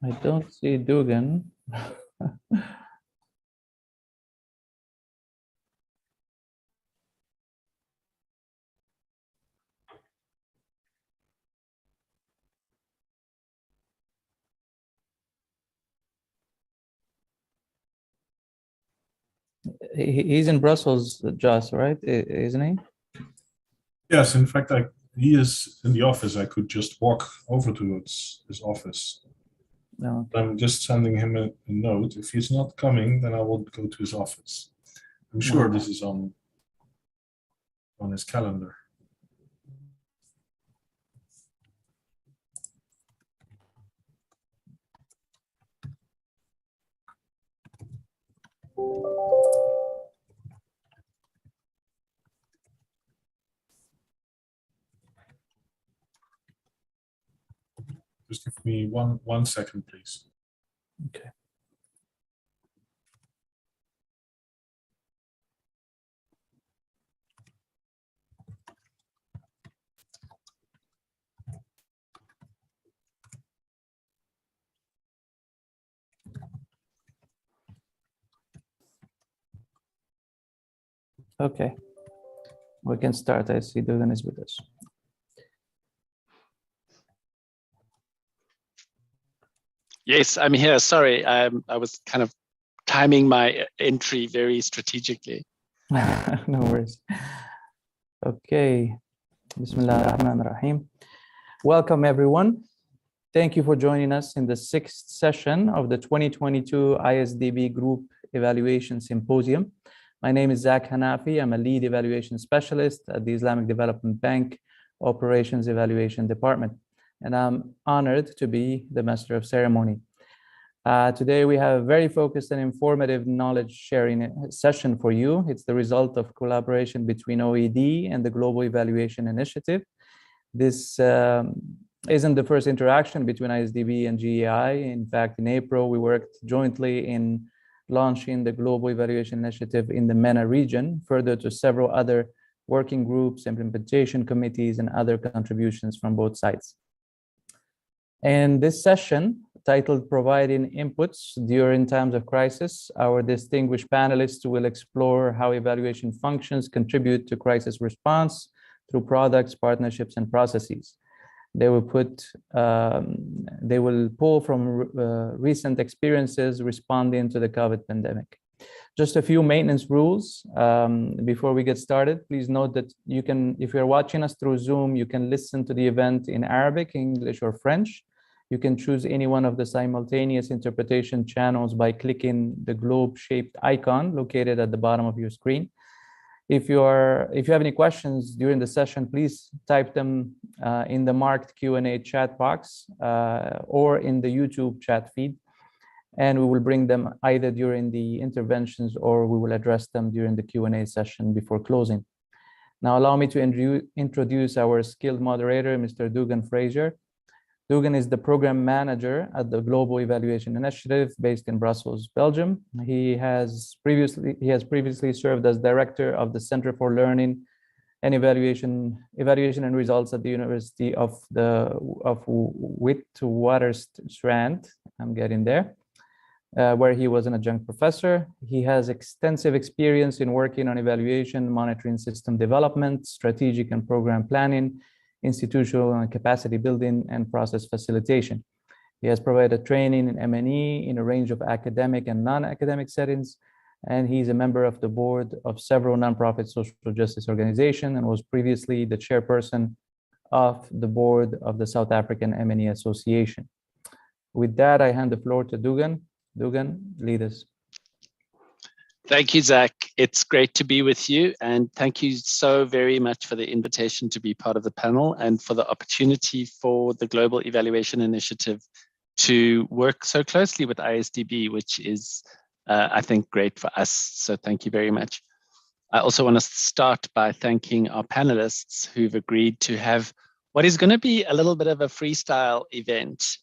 I don't see Dugan. He's in Brussels, Joss, right? Isn't he? Yes, in fact, he is in the office. I could just walk over to his office. No. I'm just sending him a note. If he's not coming, then I will go to his office. I'm sure this is on his calendar. Just give me one second, please. Okay. Okay, we can start. I see Dugan is with us. Yes, I'm here. Sorry, I was kind of timing my entry very strategically. No worries. Okay, Bismillah ar-Rahman ar-Rahim. Welcome, everyone. Thank you for joining us in the 6th session of the 2022 ISDB Group Evaluation Symposium. My name is Zach Hanafi. I'm a lead evaluation specialist at the Islamic Development Bank Operations Evaluation Department, and I'm honored to be the Master of Ceremony. Today, we have a very focused and informative knowledge sharing session for you. It's the result of collaboration between OED and the Global Evaluation Initiative. This isn't the first interaction between ISDB and GEI. In fact, in April, we worked jointly in launching the Global Evaluation Initiative in the MENA region, further to several other working groups, implementation committees, and other contributions from both sides. And this session, titled Providing Inputs During Times of Crisis, our distinguished panelists will explore how evaluation functions contribute to crisis response through products, partnerships, and processes. They will pull from recent experiences responding to the COVID pandemic. Just a few maintenance rules before we get started. Please note that you can, if you're watching us through Zoom, you can listen to the event in Arabic, English, or French. You can choose any one of the simultaneous interpretation channels by clicking the globe-shaped icon located at the bottom of your screen. If you have any questions during the session, please type them in the marked Q&A chat box or in the YouTube chat feed, and we will bring them either during the interventions or we will address them during the Q&A session before closing. Now, allow me to introduce our skilled moderator, Mr. Dugan Fraser. Dugan is the program manager at the Global Evaluation Initiative based in Brussels, Belgium. He has previously served as director of the Center for Learning and Evaluation and Results at the University of Witwatersrand. I'm getting there, where he was an adjunct professor. He has extensive experience in working on evaluation, monitoring system development, strategic and program planning, institutional and capacity building, and process facilitation. He has provided training in M&E in a range of academic and non-academic settings, and he's a member of the board of several nonprofit social justice organizations and was previously the chairperson of the board of the South African M&E Association. With that, I hand the floor to Dugan. Dugan, lead us. Thank you, Zach. It's great to be with you, and thank you so very much for the invitation to be part of the panel and for the opportunity for the Global Evaluation Initiative to work so closely with ISDB, which is, I think, great for us. So thank you very much. I also want to start by thanking our panelists who've agreed to have what is going to be a little bit of a freestyle event.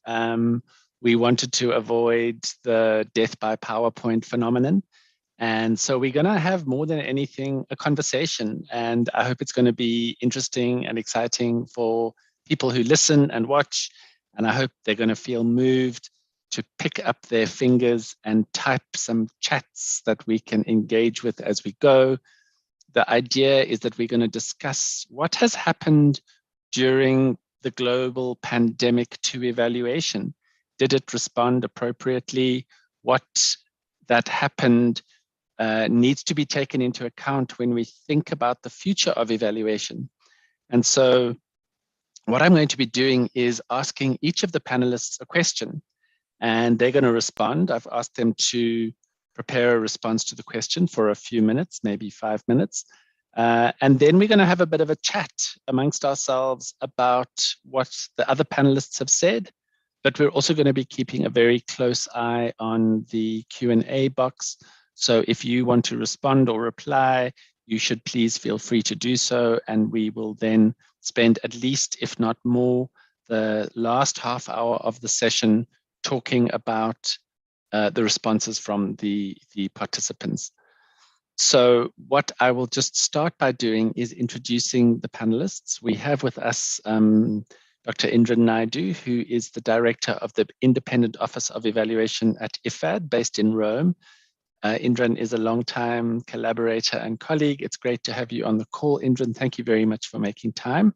We wanted to avoid the death by PowerPoint phenomenon. And so we're going to have more than anything a conversation, and I hope it's going to be interesting and exciting for people who listen and watch. And I hope they're going to feel moved to pick up their fingers and type some chats that we can engage with as we go. The idea is that we're going to discuss what has happened during the global pandemic to evaluation. Did it respond appropriately? What that happened needs to be taken into account when we think about the future of evaluation. And so what I'm going to be doing is asking each of the panelists a question, and they're going to respond. I've asked them to prepare a response to the question for a few minutes, maybe 5 minutes. And then we're going to have a bit of a chat amongst ourselves about what the other panelists have said, but we're also going to be keeping a very close eye on the Q&A box. So if you want to respond or reply, you should please feel free to do so. And we will then spend at least, if not more, the last half hour of the session talking about the responses from the participants. So what I will just start by doing is introducing the panelists. We have with us Dr. Indran Naidu, who is the director of the Independent Office of Evaluation at IFAD, based in Rome. Indran is a longtime collaborator and colleague. It's great to have you on the call, Indran. Thank you very much for making time.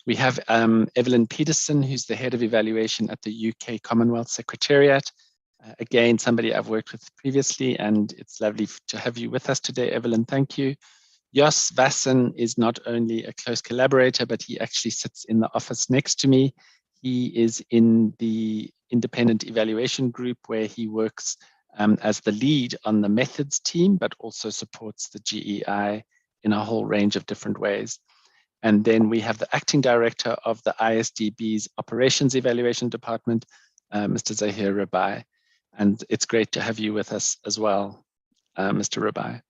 We have Evelyn Peterson, who's the head of evaluation at the UK Commonwealth Secretariat. Again, somebody I've worked with previously, and it's lovely to have you with us today, Evelyn. Thank you. Jos Vassen is not only a close collaborator, but he actually sits in the office next to me. He is in the independent evaluation group where he works as the lead on the methods team, but also supports the GEI in a whole range of different ways. And then we have the acting director of the ISDB's Operations Evaluation Department, Mr. Zahir Rabai. And it's great to have you with us as well, Mr. Rabai.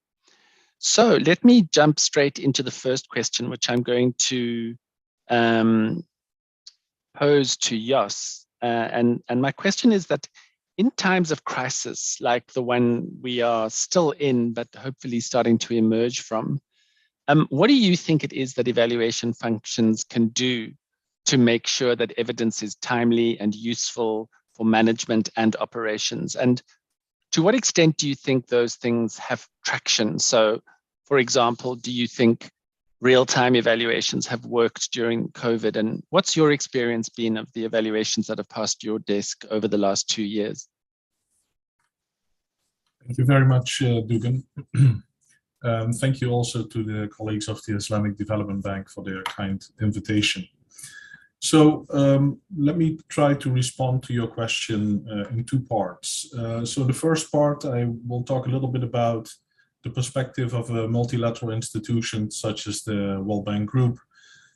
So let me jump straight into the first question, which I'm going to pose to Jos. And my question is that in times of crisis, like the one we are still in, but hopefully starting to emerge from, what do you think it is that evaluation functions can do to make sure that evidence is timely and useful for management and operations? And to what extent do you think those things have traction? So, for example, do you think real-time evaluations have worked during COVID? And what's your experience been of the evaluations that have passed your desk over the last 2 years? Thank you very much, Dugan. Thank you also to the colleagues of the Islamic Development Bank for their kind invitation. So let me try to respond to your question in 2 parts. So the first part, I will talk a little bit about the perspective of a multilateral institution such as the World Bank Group,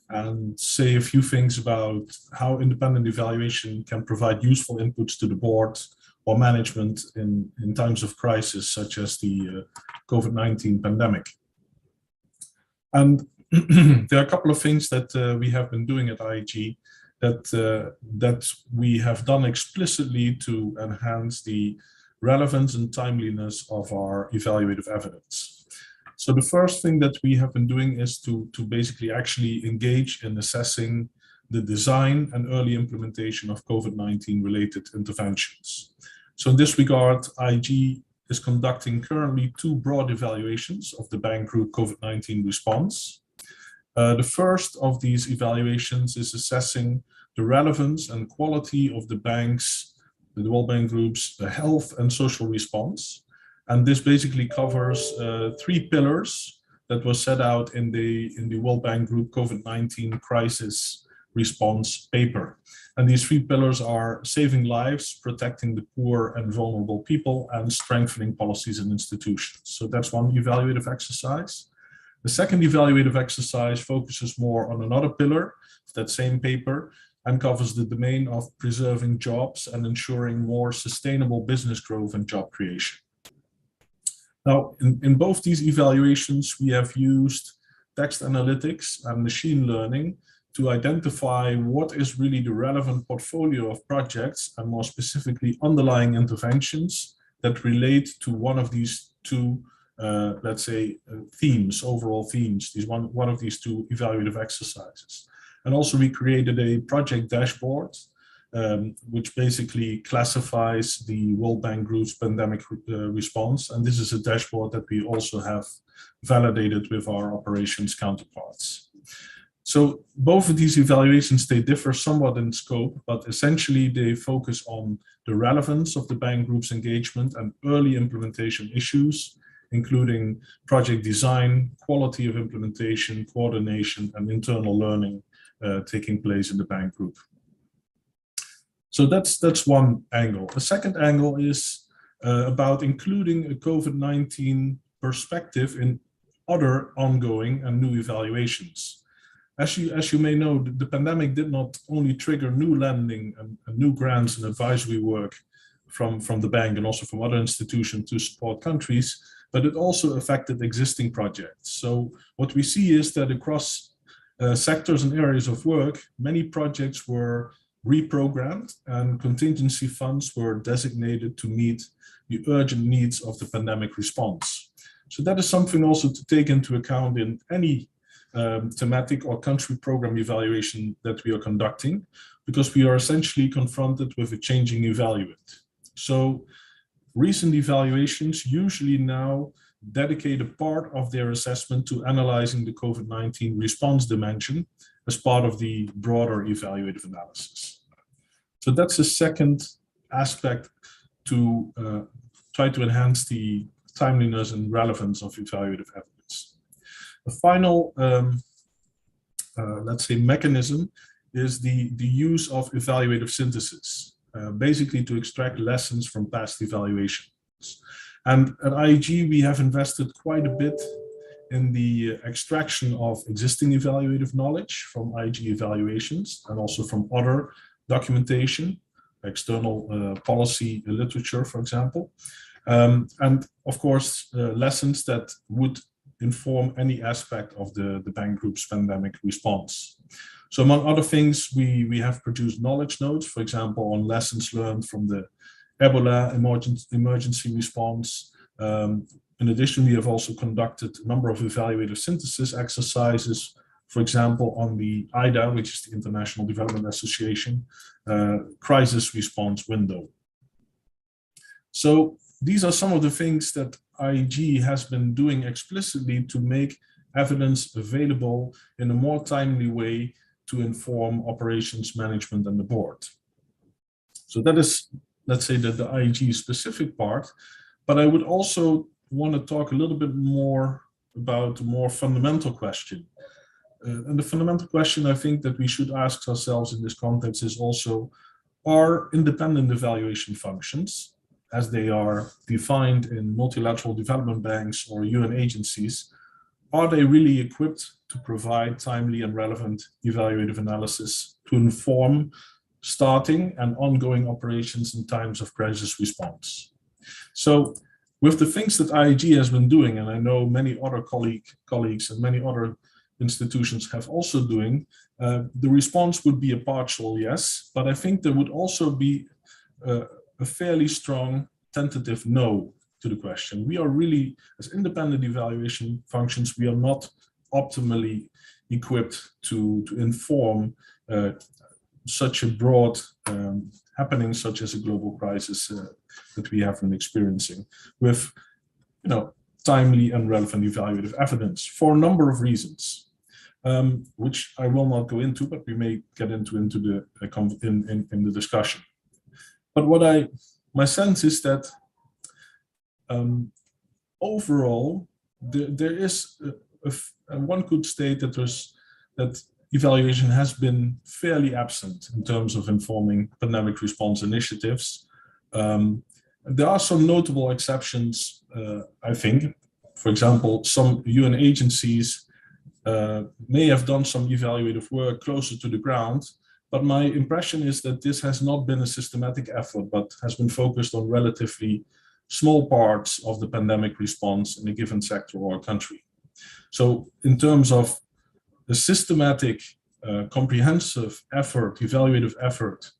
and say a few things about how independent evaluation can provide useful inputs to the board or management in times of crisis, such as the COVID-19 pandemic. And there are a couple of things that we have been doing at IEG that we have done explicitly to enhance the relevance and timeliness of our evaluative evidence. So the first thing that we have been doing is to basically actually engage in assessing the design and early implementation of COVID-19 related interventions. So in this regard, IEG is conducting currently 2 broad evaluations of the bank group COVID-19 response. The first of these evaluations is assessing the relevance and quality of the World Bank Group's health and social response. And this basically covers 3 pillars that were set out in the World Bank Group COVID-19 crisis response paper. And these 3 pillars are saving lives, protecting the poor and vulnerable people, and strengthening policies and institutions. So that's one evaluative exercise. The second evaluative exercise focuses more on another pillar of that same paper and covers the domain of preserving jobs and ensuring more sustainable business growth and job creation. Now, in both these evaluations, we have used text analytics and machine learning to identify what is really the relevant portfolio of projects, and more specifically underlying interventions that relate to one of these 2 let's say themes, overall themes, one of these 2 evaluative exercises. And also we created a project dashboard which basically classifies the World Bank Group's pandemic response. And this is a dashboard that we also have validated with our operations counterparts. So both of these evaluations, they differ somewhat in scope, but essentially they focus on the relevance of the bank group's engagement and early implementation issues, including project design, quality of implementation, coordination, and internal learning taking place in the bank group. So that's one angle. The second angle is about including a COVID-19 perspective in other ongoing and new evaluations. As you may know, the pandemic did not only trigger new lending and new grants and advisory work from the bank and also from other institutions to support countries, but it also affected existing projects. So what we see is that across sectors and areas of work, many projects were reprogrammed and contingency funds were designated to meet the urgent needs of the pandemic response. So that is something also to take into account in any thematic or country program evaluation that we are conducting, because we are essentially confronted with a changing evaluate. So recent evaluations usually now dedicate a part of their assessment to analyzing the COVID-19 response dimension as part of the broader evaluative analysis. So that's the second aspect to try to enhance the timeliness and relevance of evaluative evidence. The final, let's say, mechanism is the use of evaluative synthesis, basically to extract lessons from past evaluations. And at IEG, we have invested quite a bit in the extraction of existing evaluative knowledge from IEG evaluations and also from other documentation, external policy literature, for example. And of course, lessons that would inform any aspect of the bank group's pandemic response. So among other things, we have produced knowledge notes, for example, on lessons learned from the Ebola emergency response. In addition, we have also conducted a number of evaluative synthesis exercises, for example, on the IDA, which is the International Development Association, crisis response window. So these are some of the things that IEG has been doing explicitly to make evidence available in a more timely way to inform operations management and the board. So that is, let's say, the IEG specific part, but I would also want to talk a little bit more about a more fundamental question. And the fundamental question I think that we should ask ourselves in this context is also, are independent evaluation functions, as they are defined in multilateral development banks or UN agencies, are they really equipped to provide timely and relevant evaluative analysis to inform starting and ongoing operations in times of crisis response? So with the things that IEG has been doing, and I know many other colleagues and many other institutions have also doing, the response would be a partial yes, but I think there would also be a fairly strong tentative no to the question. We are really, as independent evaluation functions, we are not optimally equipped to inform such a broad happening, such as a global crisis that we have been experiencing, with timely and relevant evaluative evidence for a number of reasons, which I will not go into, but we may get into the in the discussion. But my sense is that overall, there is one could state that evaluation has been fairly absent in terms of informing pandemic response initiatives. There are some notable exceptions, I think. For example, some UN agencies may have done some evaluative work closer to the ground, but my impression is that this has not been a systematic effort, but has been focused on relatively small parts of the pandemic response in a given sector or country. So in terms of a systematic, comprehensive effort, evaluative effort,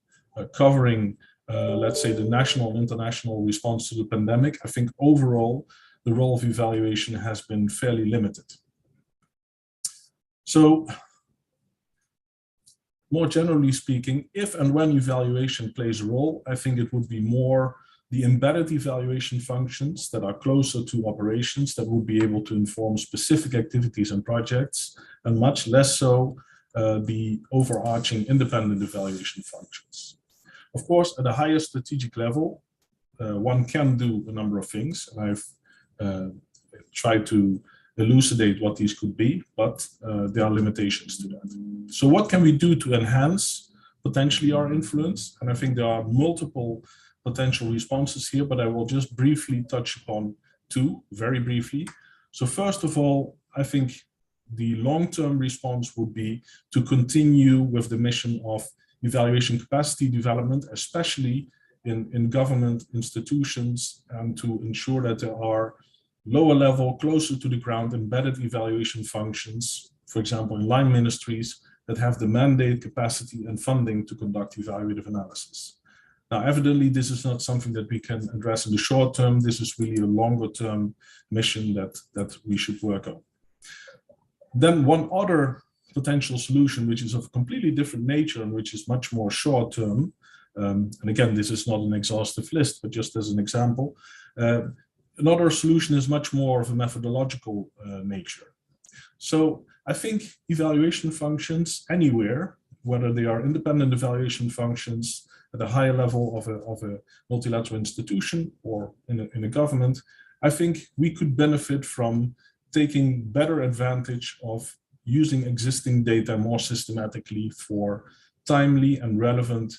covering, let's say, the national and international response to the pandemic, I think overall, the role of evaluation has been fairly limited. So more generally speaking, if and when evaluation plays a role, I think it would be more the embedded evaluation functions that are closer to operations that will be able to inform specific activities and projects, and much less so the overarching independent evaluation functions. Of course, at a higher strategic level, one can do a number of things, and I've tried to elucidate what these could be, but there are limitations to that. So what can we do to enhance potentially our influence? And I think there are multiple potential responses here, but I will just briefly touch upon two, very briefly. So first of all, I think the long-term response would be to continue with the mission of evaluation capacity development, especially in government institutions, and to ensure that there are lower level, closer to the ground, embedded evaluation functions, for example, in line ministries that have the mandate, capacity, and funding to conduct evaluative analysis. Now, evidently, this is not something that we can address in the short term. This is really a longer term mission that we should work on. Then one other potential solution, which is of completely different nature and which is much more short term, and again, this is not an exhaustive list, but just as an example, another solution is much more of a methodological nature. So I think evaluation functions anywhere, whether they are independent evaluation functions at a higher level of a multilateral institution or in a government, I think we could benefit from taking better advantage of using existing data more systematically for timely and relevant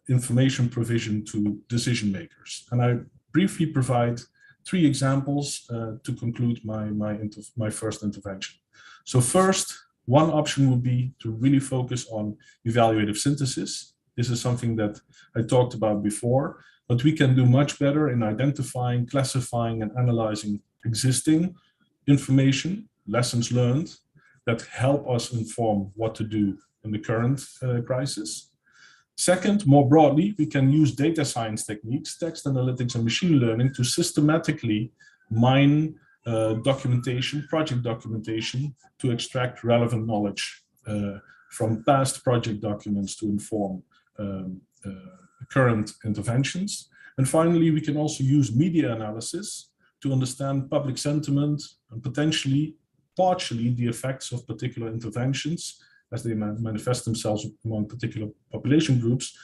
information provision to decision makers. And I briefly provide three examples to conclude my first intervention. So first, one option would be to really focus on evaluative synthesis. This is something that I talked about before, but we can do much better in identifying, classifying, and analyzing existing information, lessons learned, that help us inform what to do in the current crisis. Second, more broadly, we can use data science techniques, text analytics, and machine learning to systematically mine documentation, project documentation, to extract relevant knowledge from past project documents to inform current interventions. And finally, we can also use media analysis to understand public sentiment and potentially, partially, the effects of particular interventions as they manifest themselves among particular population groups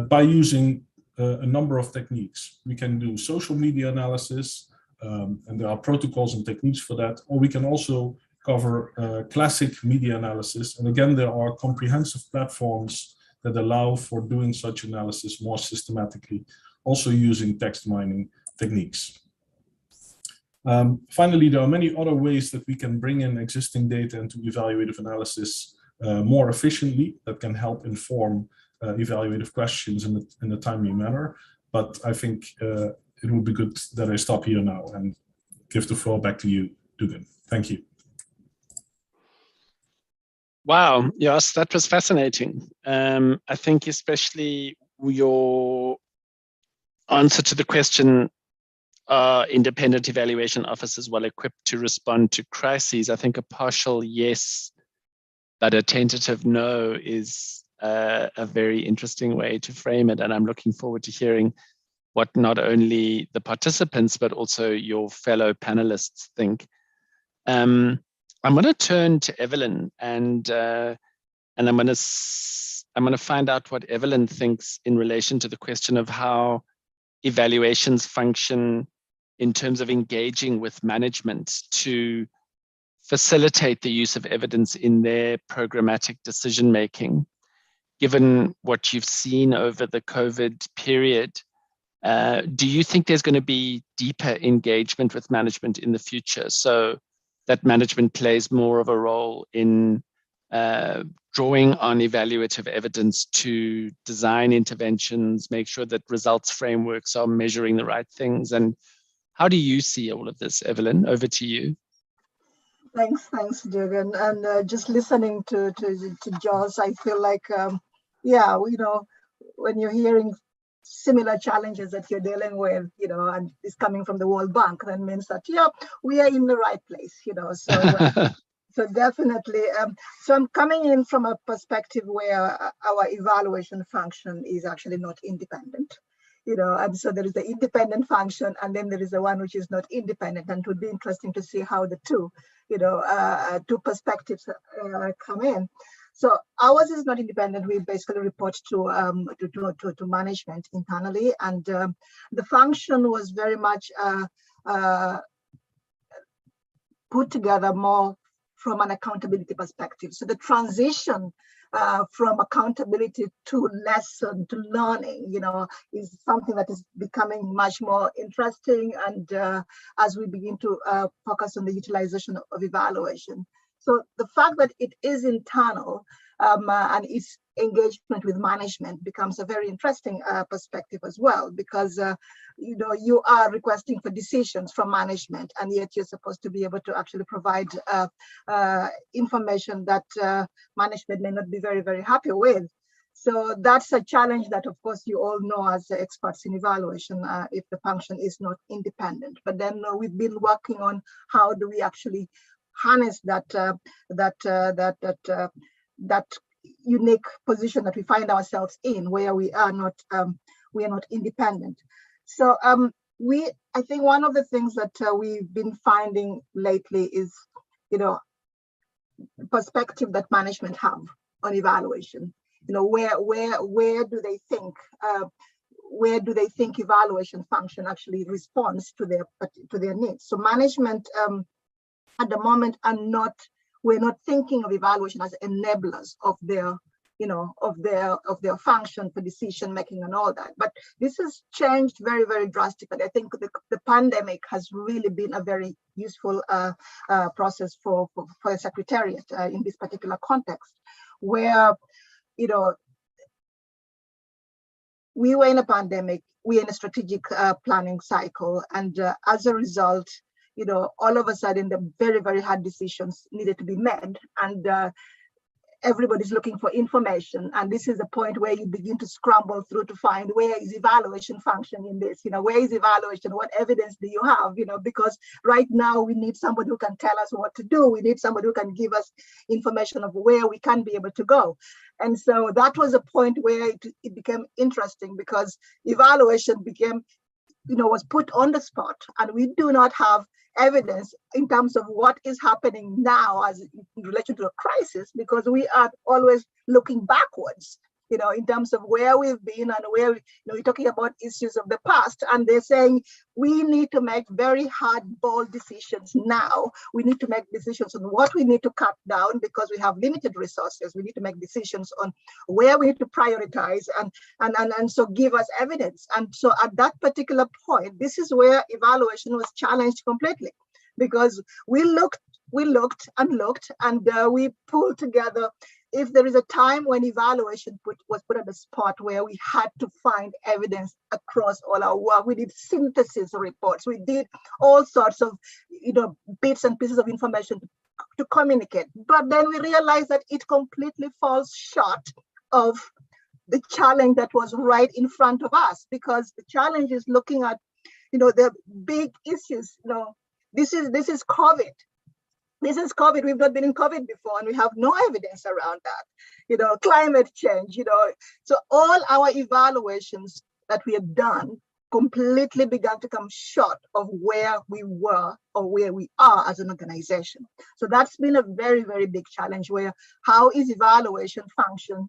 by using a number of techniques. We can do social media analysis, and there are protocols and techniques for that, or we can also cover classic media analysis. And again, there are comprehensive platforms that allow for doing such analysis more systematically, also using text mining techniques. Finally, there are many other ways that we can bring in existing data into evaluative analysis more efficiently that can help inform evaluative questions in a timely manner. But I think it would be good that I stop here now and give the floor back to you, Dugan. Thank you. Wow, yes, that was fascinating. I think especially your answer to the question, independent evaluation officers well equipped to respond to crises? I think a partial yes, but a tentative no is a very interesting way to frame it. And I'm looking forward to hearing what not only the participants, but also your fellow panelists think. I'm going to turn to Evelyn, and I'm going to find out what Evelyn thinks in relation to the question of how evaluations function in terms of engaging with management to facilitate the use of evidence in their programmatic decision making. Given what you've seen over the COVID period, do you think there's going to be deeper engagement with management in the future, so that management plays more of a role in drawing on evaluative evidence to design interventions, make sure that results frameworks are measuring the right things? And how do you see all of this, Evelyn? Over to you. Thanks, Jürgen. And just listening to Jos, I feel like, yeah, you know, when you're hearing similar challenges that you're dealing with, you know, and it's coming from the World Bank, that means that, yeah, we are in the right place, you know. So So definitely, so I'm coming in from a perspective where our evaluation function is actually not independent, and so there is the independent function, and then there is the one which is not independent, and it would be interesting to see how the two, two perspectives come in. So ours is not independent. We basically report to management internally, and the function was very much put together more from an accountability perspective. So the transition from accountability to lesson to learning, is something that is becoming much more interesting. And as we begin to focus on the utilization of evaluation. So the fact that it is internal and its engagement with management becomes a very interesting perspective as well, because you are requesting for decisions from management, and yet you're supposed to be able to actually provide information that management may not be very, very happy with. So that's a challenge that, of course, you all know as experts in evaluation, if the function is not independent. But then we've been working on how do we actually harness that unique position that we find ourselves in, where we are not independent. So I think one of the things that we've been finding lately is, perspective that management have on evaluation. Where do they think evaluation function actually responds to their needs? So management at the moment we're not thinking of evaluation as enablers of their function for decision making and all that. But this has changed very, very drastically. I think the pandemic has really been a very useful process for the Secretariat in this particular context, where we were in a pandemic, we're in a strategic planning cycle, and as a result, all of a sudden, the very, very hard decisions needed to be made, and everybody's looking for information. And this is the point where you begin to scramble through to find where is evaluation function in this, where is evaluation, what evidence do you have, because right now we need somebody who can tell us what to do. We need somebody who can give us information of where we can be able to go. And so that was a point where it became interesting, because evaluation was put on the spot, and we do not have evidence in terms of what is happening now as in relation to a crisis, because we are always looking backwards, in terms of where we've been and where, we're talking about issues of the past, and they're saying we need to make very hard, bold decisions now. We need to make decisions on what we need to cut down because we have limited resources. We need to make decisions on where we need to prioritize and so give us evidence. And so at that particular point, this is where evaluation was challenged completely, because we looked and we pulled together. If there is a time when evaluation was put on the spot where we had to find evidence across all our work, we did synthesis reports, we did all sorts of bits and pieces of information to communicate. But then we realized that it completely falls short of the challenge that was right in front of us, because the challenge is looking at the big issues. This is COVID. This is COVID. We've not been in COVID before, and we have no evidence around that. Climate change, So all our evaluations that we have done completely began to come short of where we were or where we are as an organization. So that's been a very, very big challenge, where how is evaluation function,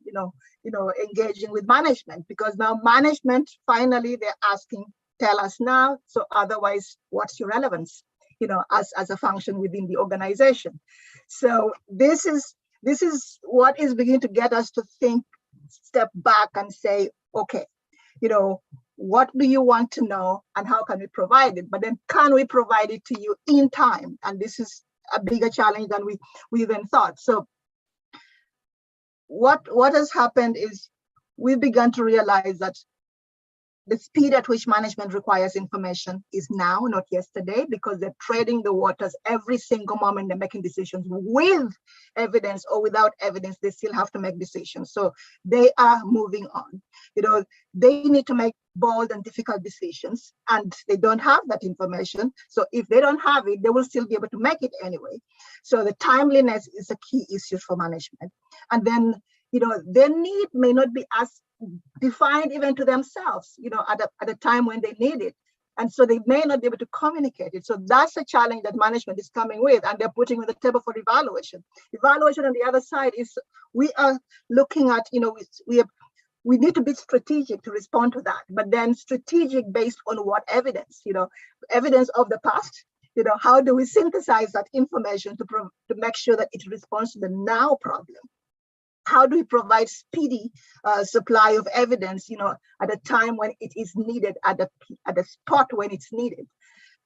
engaging with management? Because now management, finally, they're asking, tell us now. So otherwise, what's your relevance? As a function within the organization. So this is what is beginning to get us to think, step back and say, okay, what do you want to know and how can we provide it? But then can we provide it to you in time? And this is a bigger challenge than we even thought. So what has happened is we began to realize that the speed at which management requires information is now, not yesterday, because they're treading the waters every single moment. They're making decisions with evidence or without evidence. They still have to make decisions. So they are moving on. They need to make bold and difficult decisions, and they don't have that information. So if they don't have it, they will still be able to make it anyway. So the timeliness is a key issue for management. And then, their need may not be as defined even to themselves, at a time when they need it. And so they may not be able to communicate it. So that's a challenge that management is coming with, and they're putting on the table for evaluation. Evaluation on the other side is we are looking at, we need to be strategic to respond to that, but then strategic based on what evidence, evidence of the past, how do we synthesize that information to make sure that it responds to the now problem? How do we provide speedy supply of evidence, at a time when it is needed, at the spot when it's needed?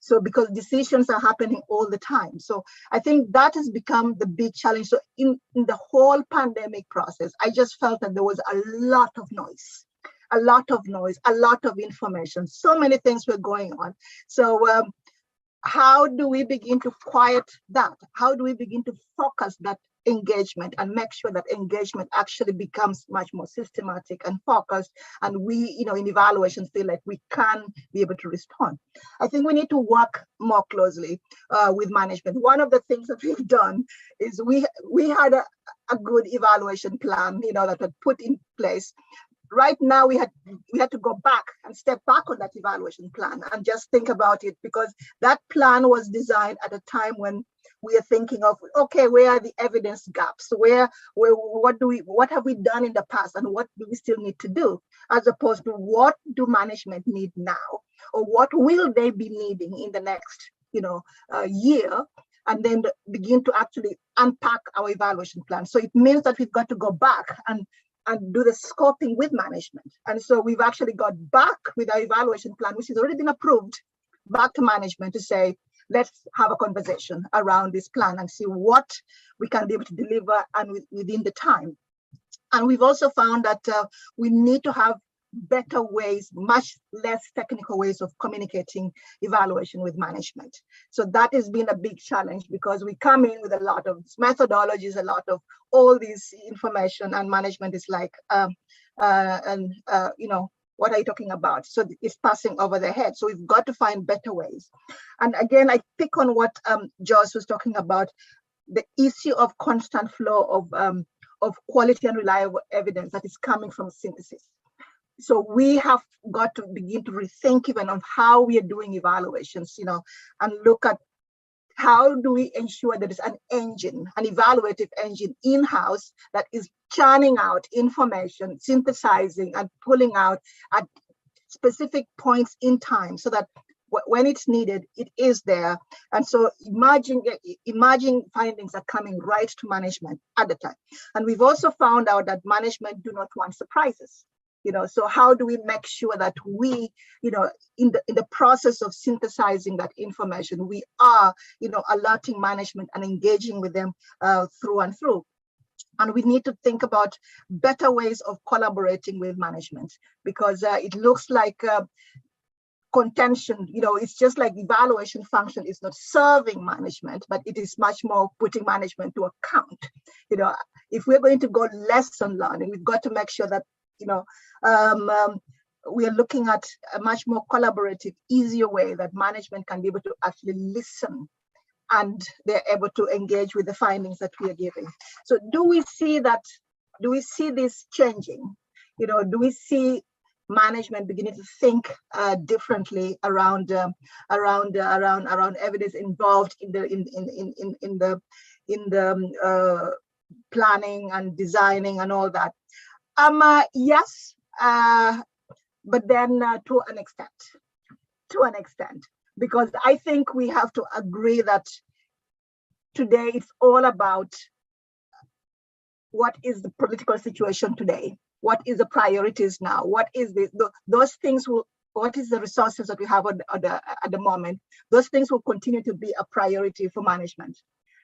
So because decisions are happening all the time. So I think that has become the big challenge. So in the whole pandemic process, I just felt that there was a lot of noise, a lot of information. So many things were going on. So how do we begin to quiet that? How do we begin to focus that engagement and make sure that engagement actually becomes much more systematic and focused, and we, in evaluations, feel like we can be able to respond? I think we need to work more closely with management. One of the things that we've done is we had a good evaluation plan, that was put in place. Right now, we had to go back and step back on that evaluation plan and just think about it, because that plan was designed at a time when we are thinking of, okay, where are the evidence gaps? What have we done in the past, and what do we still need to do, as opposed to what do management need now, or what will they be needing in the next, year, and then begin to actually unpack our evaluation plan. So it means that we've got to go back and do the scoping with management. And so we've actually got back with our evaluation plan, which has already been approved, back to management to say, let's have a conversation around this plan and see what we can be able to deliver and within the time. And we've also found that we need to have better ways, much less technical ways of communicating evaluation with management. So that has been a big challenge, because we come in with a lot of methodologies, a lot of all this information, and management is like, what are you talking about? So it's passing over their head. So we've got to find better ways. And again, I pick on what Joss was talking about, the issue of constant flow of quality and reliable evidence that is coming from synthesis. So we have got to begin to rethink even on how we are doing evaluations, and look at how do we ensure that there's an engine, an evaluative engine in-house that is churning out information, synthesizing and pulling out at specific points in time, so that when it's needed, it is there. And so emerging findings are coming right to management at the time. And we've also found out that management do not want surprises. So how do we make sure that we, in the process of synthesizing that information, we are, alerting management and engaging with them through and through. And we need to think about better ways of collaborating with management, because it looks like contention, it's just like evaluation function is not serving management, but it is much more putting management to account. If we're going to go lesson learning, we've got to make sure that we are looking at a much more collaborative, easier way that management can be able to actually listen, and they're able to engage with the findings that we are giving. So do we see this changing? Do we see management beginning to think differently around evidence involved in the planning and designing and all that? Yes, but then to an extent, because I think we have to agree that today it's all about what is the political situation today, what is the priorities now, what is those things will, what is the resources that we have at the moment, those things will continue to be a priority for management,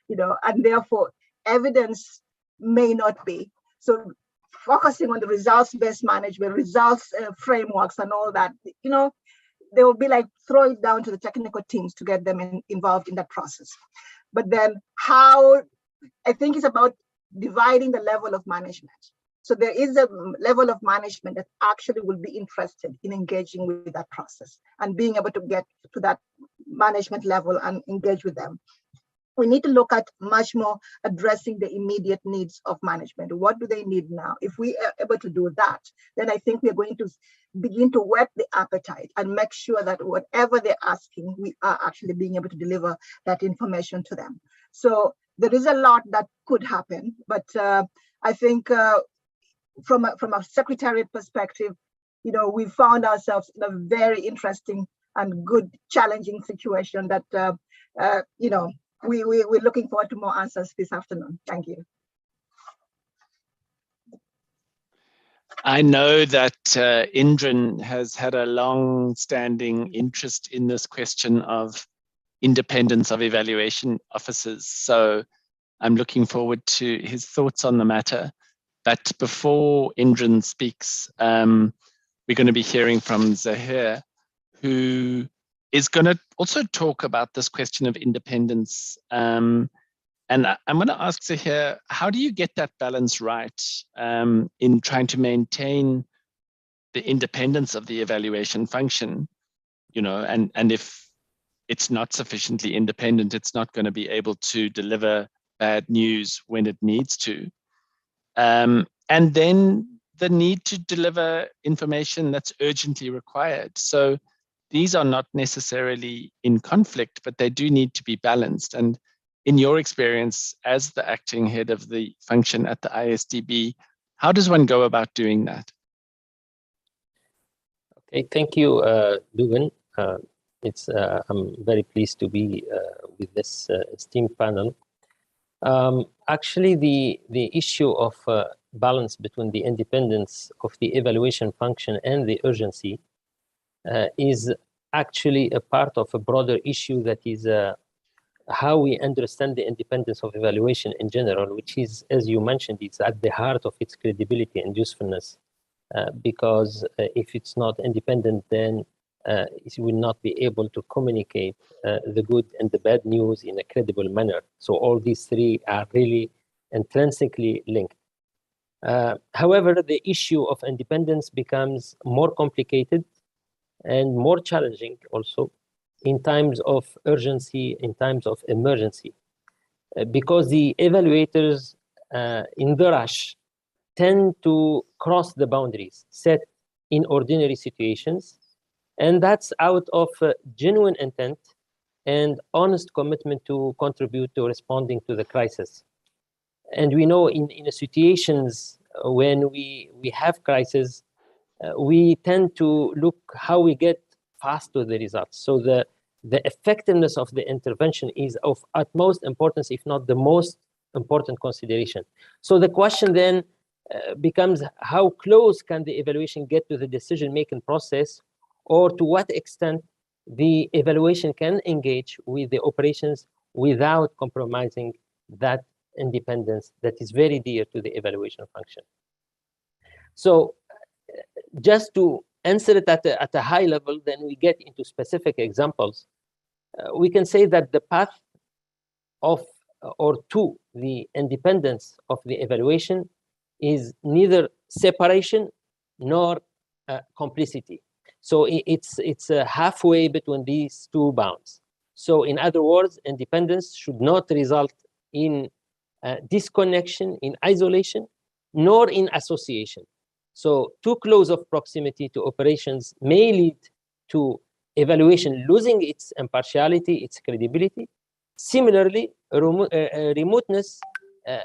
and therefore evidence may not be. So focusing on the results-based management, results frameworks and all that, they will be like, throw it down to the technical teams to get them involved in that process. But then I think it's about dividing the level of management. So there is a level of management that actually will be interested in engaging with that process and being able to get to that management level and engage with them. We need to look at much more addressing the immediate needs of management. What do they need now? If we are able to do that, then I think we're going to begin to whet the appetite and make sure that whatever they're asking, we are actually being able to deliver that information to them. So there is a lot that could happen, but I think from a secretariat perspective, we found ourselves in a very interesting and good, challenging situation that, we're looking forward to more answers this afternoon. Thank you. I know that Indran has had a long-standing interest in this question of independence of evaluation officers. So I'm looking forward to his thoughts on the matter. But before Indran speaks, we're going to be hearing from Zahir, who is going to also talk about this question of independence. And I'm going to ask Zahir, how do you get that balance right in trying to maintain the independence of the evaluation function, and if it's not sufficiently independent, it's not going to be able to deliver bad news when it needs to. And then the need to deliver information that's urgently required. So these are not necessarily in conflict, but they do need to be balanced. And in your experience as the acting head of the function at the ISDB, how does one go about doing that? Okay, thank you, Dugan. I'm very pleased to be with this esteemed panel. Actually, the issue of balance between the independence of the evaluation function and the urgency is actually a part of a broader issue that is how we understand the independence of evaluation in general, which is, as you mentioned, it's at the heart of its credibility and usefulness. Because if it's not independent, then it will not be able to communicate the good and the bad news in a credible manner. So all these three are really intrinsically linked. However, the issue of independence becomes more complicated and more challenging also in times of urgency, in times of emergency, because the evaluators in the rush tend to cross the boundaries set in ordinary situations, and that's out of genuine intent and honest commitment to contribute to responding to the crisis. And we know in situations when we have crisis, we tend to look how we get fast to the results. So the effectiveness of the intervention is of utmost importance, if not the most important consideration. So the question then becomes, how close can the evaluation get to the decision-making process, or to what extent the evaluation can engage with the operations without compromising that independence that is very dear to the evaluation function. So just to answer it at a high level, then we get into specific examples. We can say that the path of or to the independence of the evaluation is neither separation nor complicity. So it's halfway between these two bounds. So in other words, independence should not result in disconnection, in isolation, nor in association. So too close of proximity to operations may lead to evaluation losing its impartiality, its credibility. Similarly, remoteness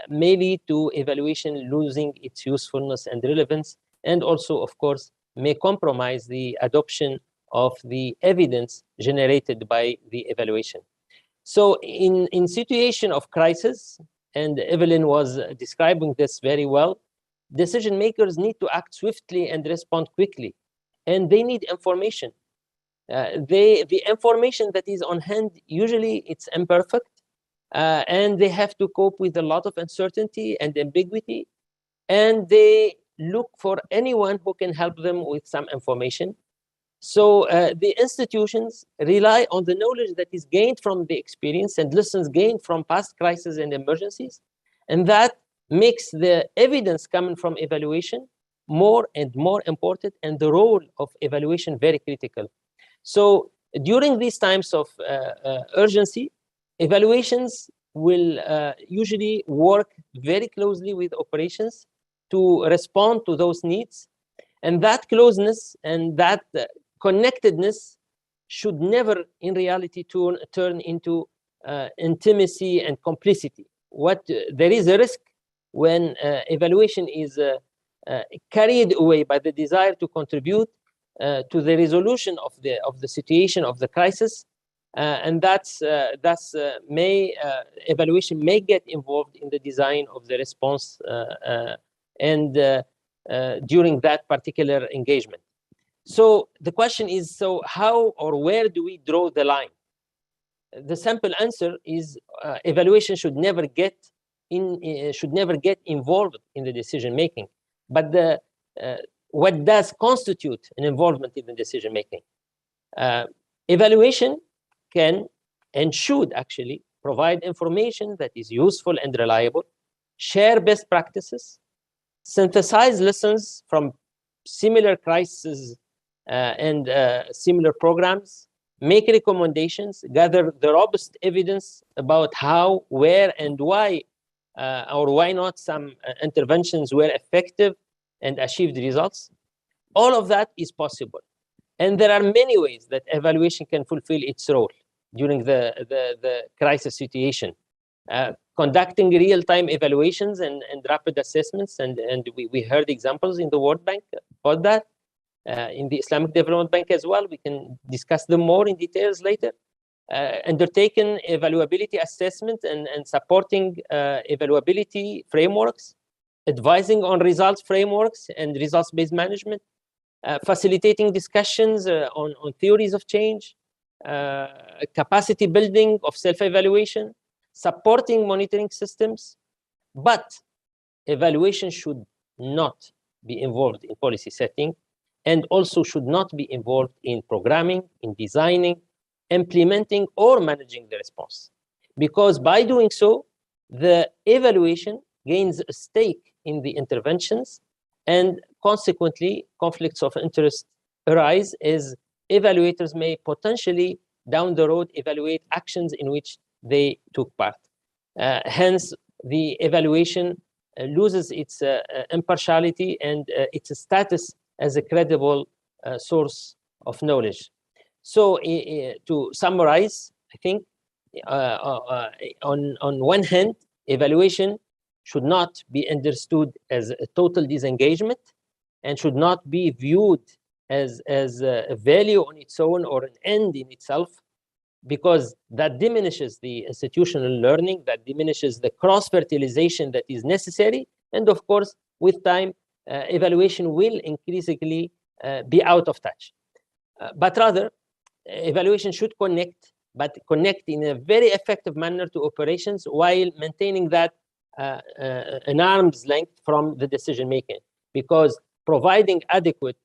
may lead to evaluation losing its usefulness and relevance, and also, of course, may compromise the adoption of the evidence generated by the evaluation. So in situation of crisis, and Evelyn was describing this very well, decision makers need to act swiftly and respond quickly, and they need information. The information that is on hand, usually it's imperfect, and they have to cope with a lot of uncertainty and ambiguity, and they look for anyone who can help them with some information. So the institutions rely on the knowledge that is gained from the experience and lessons gained from past crises and emergencies. And that makes the evidence coming from evaluation more and more important, and the role of evaluation very critical. So during these times of urgency, evaluations will usually work very closely with operations to respond to those needs. And that closeness and that connectedness should never, in reality, turn into intimacy and complicity. There is a risk when evaluation is carried away by the desire to contribute to the resolution of the situation of the crisis, and evaluation may get involved in the design of the response and during that particular engagement. So the question is, so how or where do we draw the line? The simple answer is evaluation should never get involved in the decision making. But what does constitute an involvement in the decision making? Evaluation can and should actually provide information that is useful and reliable, share best practices, synthesize lessons from similar crises and similar programs, make recommendations, gather the robust evidence about how, where, and why or why not some interventions were effective and achieved results. All of that is possible. And there are many ways that evaluation can fulfill its role during the crisis situation. Conducting real-time evaluations and rapid assessments, and we heard examples in the World Bank about that. In the Islamic Development Bank as well. We can discuss them more in details later. Undertaking evaluability assessment and supporting evaluability frameworks, advising on results frameworks and results-based management, facilitating discussions on theories of change, capacity building of self-evaluation, supporting monitoring systems. But evaluation should not be involved in policy setting, and also should not be involved in programming, in designing, implementing, or managing the response. Because by doing so, the evaluation gains a stake in the interventions, and consequently, conflicts of interest arise as evaluators may potentially, down the road, evaluate actions in which they took part. Hence, the evaluation loses its impartiality and its status as a credible source of knowledge. So to summarize, I think on one hand, evaluation should not be understood as a total disengagement and should not be viewed as a value on its own or an end in itself, because that diminishes the institutional learning, that diminishes the cross-fertilization that is necessary. And of course, with time, evaluation will increasingly be out of touch. But rather, evaluation should connect, but connect in a very effective manner to operations while maintaining that an arm's length from the decision making, because providing adequate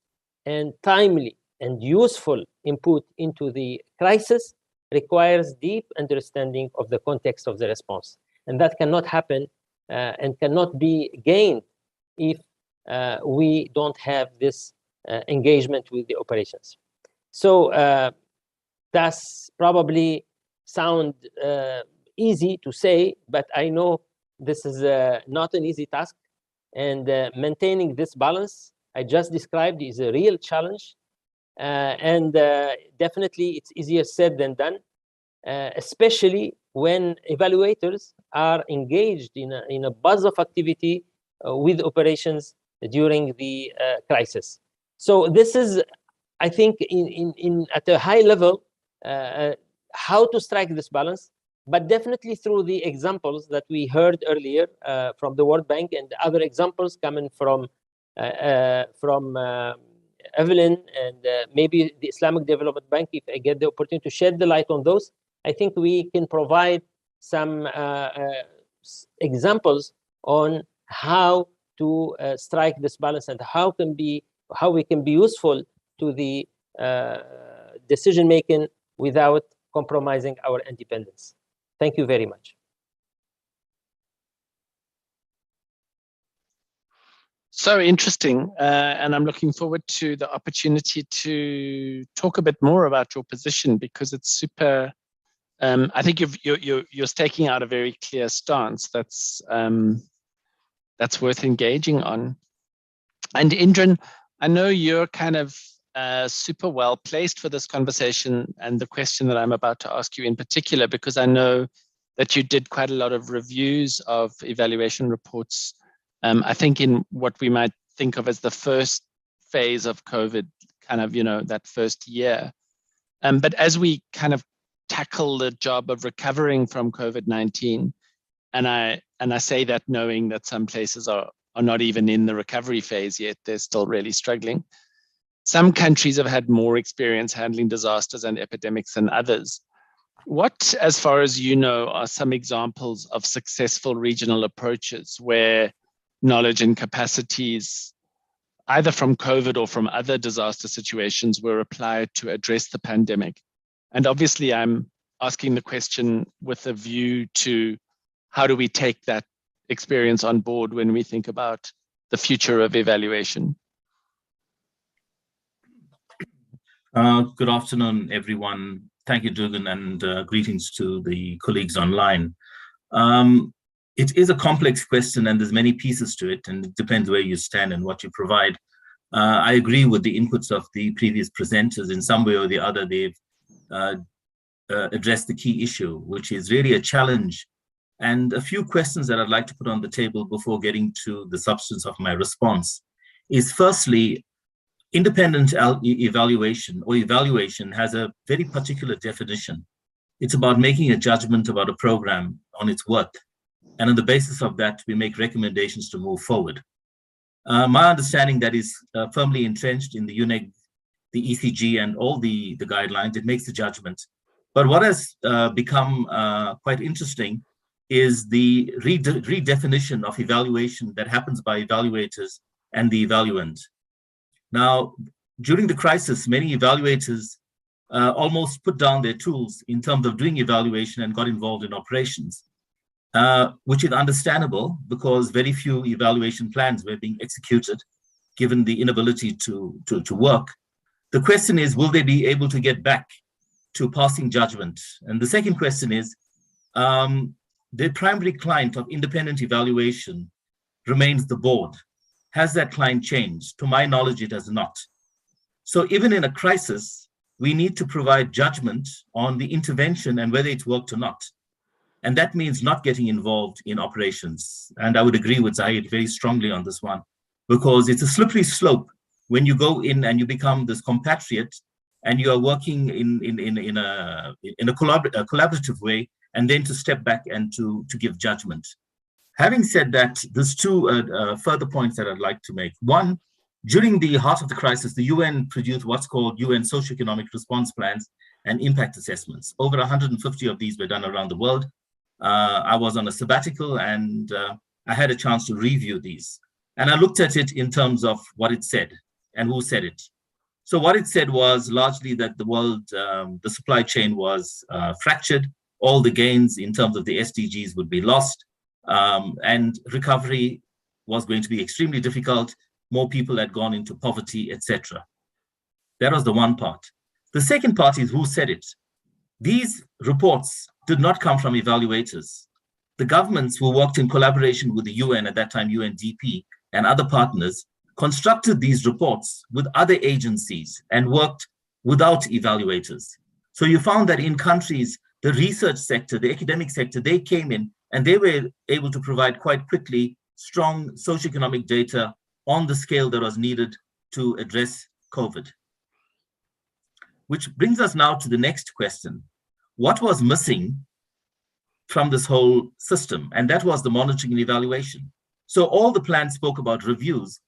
and timely and useful input into the crisis requires deep understanding of the context of the response. And that cannot happen and cannot be gained if we don't have this engagement with the operations. So that's probably sound easy to say, but I know this is not an easy task, and maintaining this balance I just described is a real challenge, and definitely it's easier said than done, especially when evaluators are engaged in a buzz of activity with operations during the crisis. So this is, I think, at a high level, how to strike this balance, but definitely through the examples that we heard earlier from the World Bank and other examples coming from Evelyn and maybe the Islamic Development Bank, if I get the opportunity to shed the light on those, I think we can provide some examples on how to strike this balance, and how we can be useful to the decision making without compromising our independence. Thank you very much. So interesting, and I'm looking forward to the opportunity to talk a bit more about your position, because it's super. I think you're staking out a very clear stance that's worth engaging on. And Indran, I know you're kind of super well placed for this conversation and the question that I'm about to ask you in particular, because I know that you did quite a lot of reviews of evaluation reports. I think in what we might think of as the first phase of COVID, kind of, that first year. But as we kind of tackle the job of recovering from COVID-19, and I say that knowing that some places are not even in the recovery phase yet, they're still really struggling. Some countries have had more experience handling disasters and epidemics than others. What, as far as you know, are some examples of successful regional approaches where knowledge and capacities, either from COVID or from other disaster situations, were applied to address the pandemic? And obviously, I'm asking the question with a view to how do we take that experience on board when we think about the future of evaluation? Good afternoon, everyone. Thank you, Dugan, and greetings to the colleagues online. It is a complex question, and there's many pieces to it, and it depends where you stand and what you provide. I agree with the inputs of the previous presenters. In some way or the other, they've addressed the key issue, which is really a challenge. And a few questions that I'd like to put on the table before getting to the substance of my response is, firstly, independent evaluation has a very particular definition. It's about making a judgment about a program on its worth. And on the basis of that, we make recommendations to move forward. My understanding that is firmly entrenched in the UNEG, the ECG, and all the guidelines. It makes the judgment. But what has become quite interesting is the redefinition of evaluation that happens by evaluators and the evaluant. Now, during the crisis, many evaluators almost put down their tools in terms of doing evaluation and got involved in operations, which is understandable because very few evaluation plans were being executed given the inability to work. The question is, will they be able to get back to passing judgment? And the second question is, the primary client of independent evaluation remains the board. Has that client changed? To my knowledge, it has not. So even in a crisis, we need to provide judgment on the intervention and whether it's worked or not. And that means not getting involved in operations. And I would agree with Zahid very strongly on this one, because it's a slippery slope when you go in and you become this compatriot and you are working in a collaborative way, and then to step back and to give judgment. Having said that, there's two further points that I'd like to make. One, during the heart of the crisis, the UN produced what's called UN Socio-Economic Response Plans and Impact Assessments. Over 150 of these were done around the world. I was on a sabbatical and I had a chance to review these. And I looked at it in terms of what it said and who said it. So what it said was largely that the world, the supply chain was fractured. All the gains in terms of the SDGs would be lost. And recovery was going to be extremely difficult. More people had gone into poverty, etc. That was the one part. The second part is who said it. These reports did not come from evaluators. The governments who worked in collaboration with the UN, at that time UNDP, and other partners, constructed these reports with other agencies and worked without evaluators. So you found that in countries, the research sector, the academic sector, they came in and they were able to provide quite quickly strong socioeconomic data on the scale that was needed to address COVID. Which brings us now to the next question. What was missing from this whole system? And that was the monitoring and evaluation. So all the plans spoke about reviews.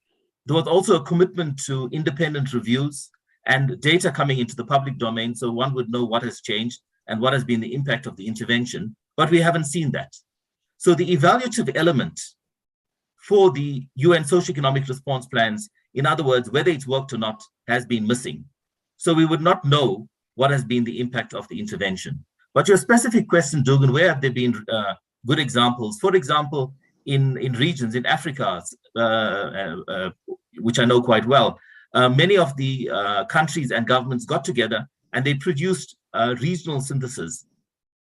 There was also a commitment to independent reviews and data coming into the public domain so one would know what has changed and what has been the impact of the intervention, but we haven't seen that. So the evaluative element for the UN socio-economic response plans, in other words, whether it's worked or not, has been missing. So we would not know what has been the impact of the intervention. But your specific question, Dugan, where have there been good examples? For example, in regions in Africa, which I know quite well, many of the countries and governments got together and they produced regional synthesis.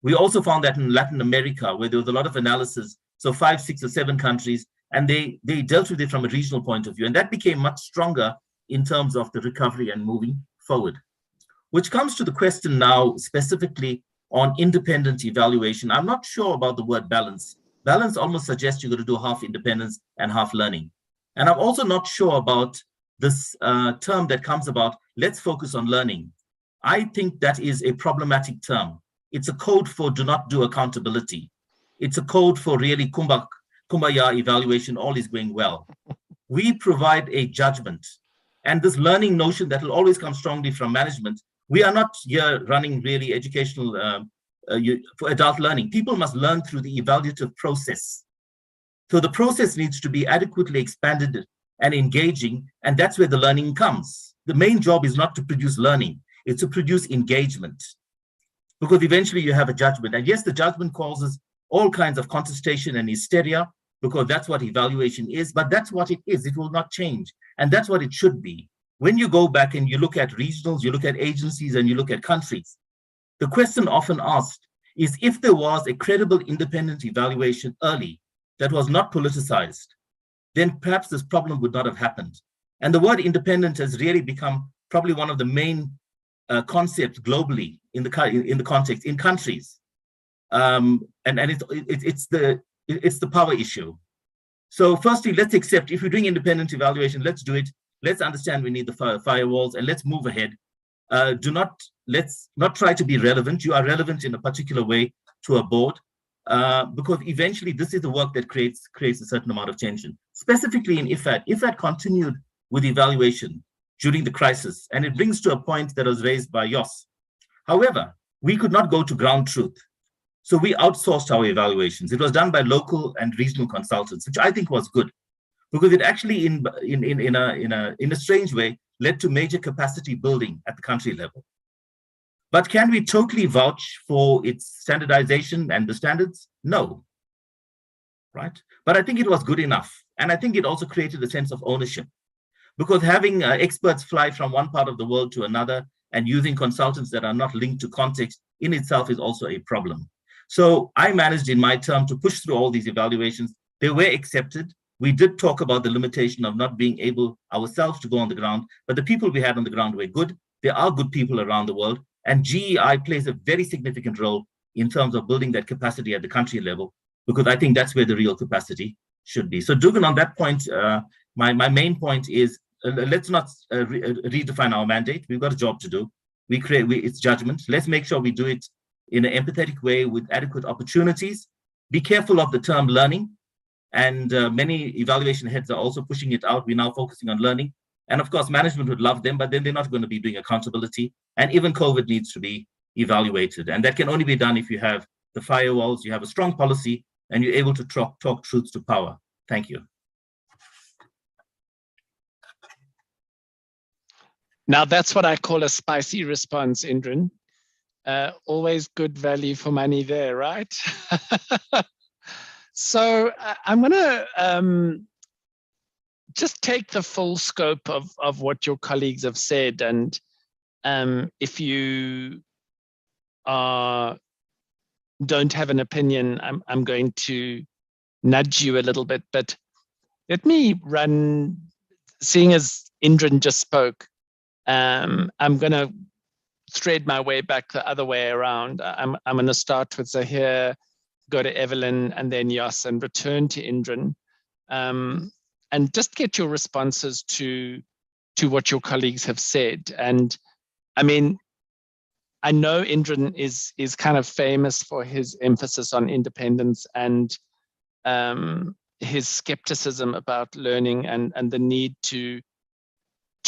We also found that in Latin America, where there was a lot of analysis, so 5, 6, or 7 countries, and they dealt with it from a regional point of view. And that became much stronger in terms of the recovery and moving forward. Which comes to the question now specifically on independent evaluation. I'm not sure about the word balance. Balance almost suggests you're going to do half independence and half learning. And I'm also not sure about this term that comes about, let's focus on learning. I think that is a problematic term. It's a code for do not do accountability. It's a code for really kumbaya evaluation, all is going well. We provide a judgment. And this learning notion that will always come strongly from management, we are not here running really educational for adult learning. People must learn through the evaluative process. So the process needs to be adequately expanded and engaging, and that's where the learning comes. The main job is not to produce learning, it's to produce engagement. Because eventually you have a judgment. And yes, the judgment causes all kinds of contestation and hysteria, because that's what evaluation is, but that's what it is. It will not change. And that's what it should be. When you go back and you look at regionals, you look at agencies, and you look at countries, the question often asked is if there was a credible independent evaluation early that was not politicized, then perhaps this problem would not have happened. And the word independent has really become probably one of the main concepts globally in the context in countries, and it's the power issue. So firstly, let's accept if we're doing independent evaluation, let's do it. Let's understand we need the firewalls, and let's move ahead. Let's not try to be relevant. You are relevant in a particular way to a board, because eventually this is the work that creates a certain amount of tension. Specifically in IFAD, IFAD continued with evaluation during the crisis, and it brings to a point that was raised by Jos. However, we could not go to ground truth. So we outsourced our evaluations. It was done by local and regional consultants, which I think was good, because it actually, in a strange way, led to major capacity building at the country level. But can we totally vouch for its standardization and the standards? No, right? But I think it was good enough. And I think it also created a sense of ownership, because having experts fly from one part of the world to another and using consultants that are not linked to context in itself is also a problem. So I managed in my term to push through all these evaluations. They were accepted. We did talk about the limitation of not being able ourselves to go on the ground, but the people we had on the ground were good. There are good people around the world, and GEI plays a very significant role in terms of building that capacity at the country level, because I think that's where the real capacity should be. So Dugan, on that point, my main point is let's not redefine our mandate. We've got a job to do. It's judgment. Let's make sure we do it in an empathetic way with adequate opportunities. Be careful of the term learning. And many evaluation heads are also pushing it out. We're now focusing on learning. And of course, management would love them, but then they're not going to be doing accountability. And even COVID needs to be evaluated. And that can only be done if you have the firewalls, you have a strong policy, and you're able to talk truths to power. Thank you. Now that's what I call a spicy response, Indran. Always good value for money there, right? So I'm going to just take the full scope of what your colleagues have said. And if you don't have an opinion, I'm going to nudge you a little bit. But let me run, seeing as Indran just spoke, I'm going to thread my way back the other way around. I'm going to start with Zahir, go to Evelyn, and then Jos, and return to Indran, and just get your responses to what your colleagues have said. And I mean, I know Indran is kind of famous for his emphasis on independence and his skepticism about learning and the need to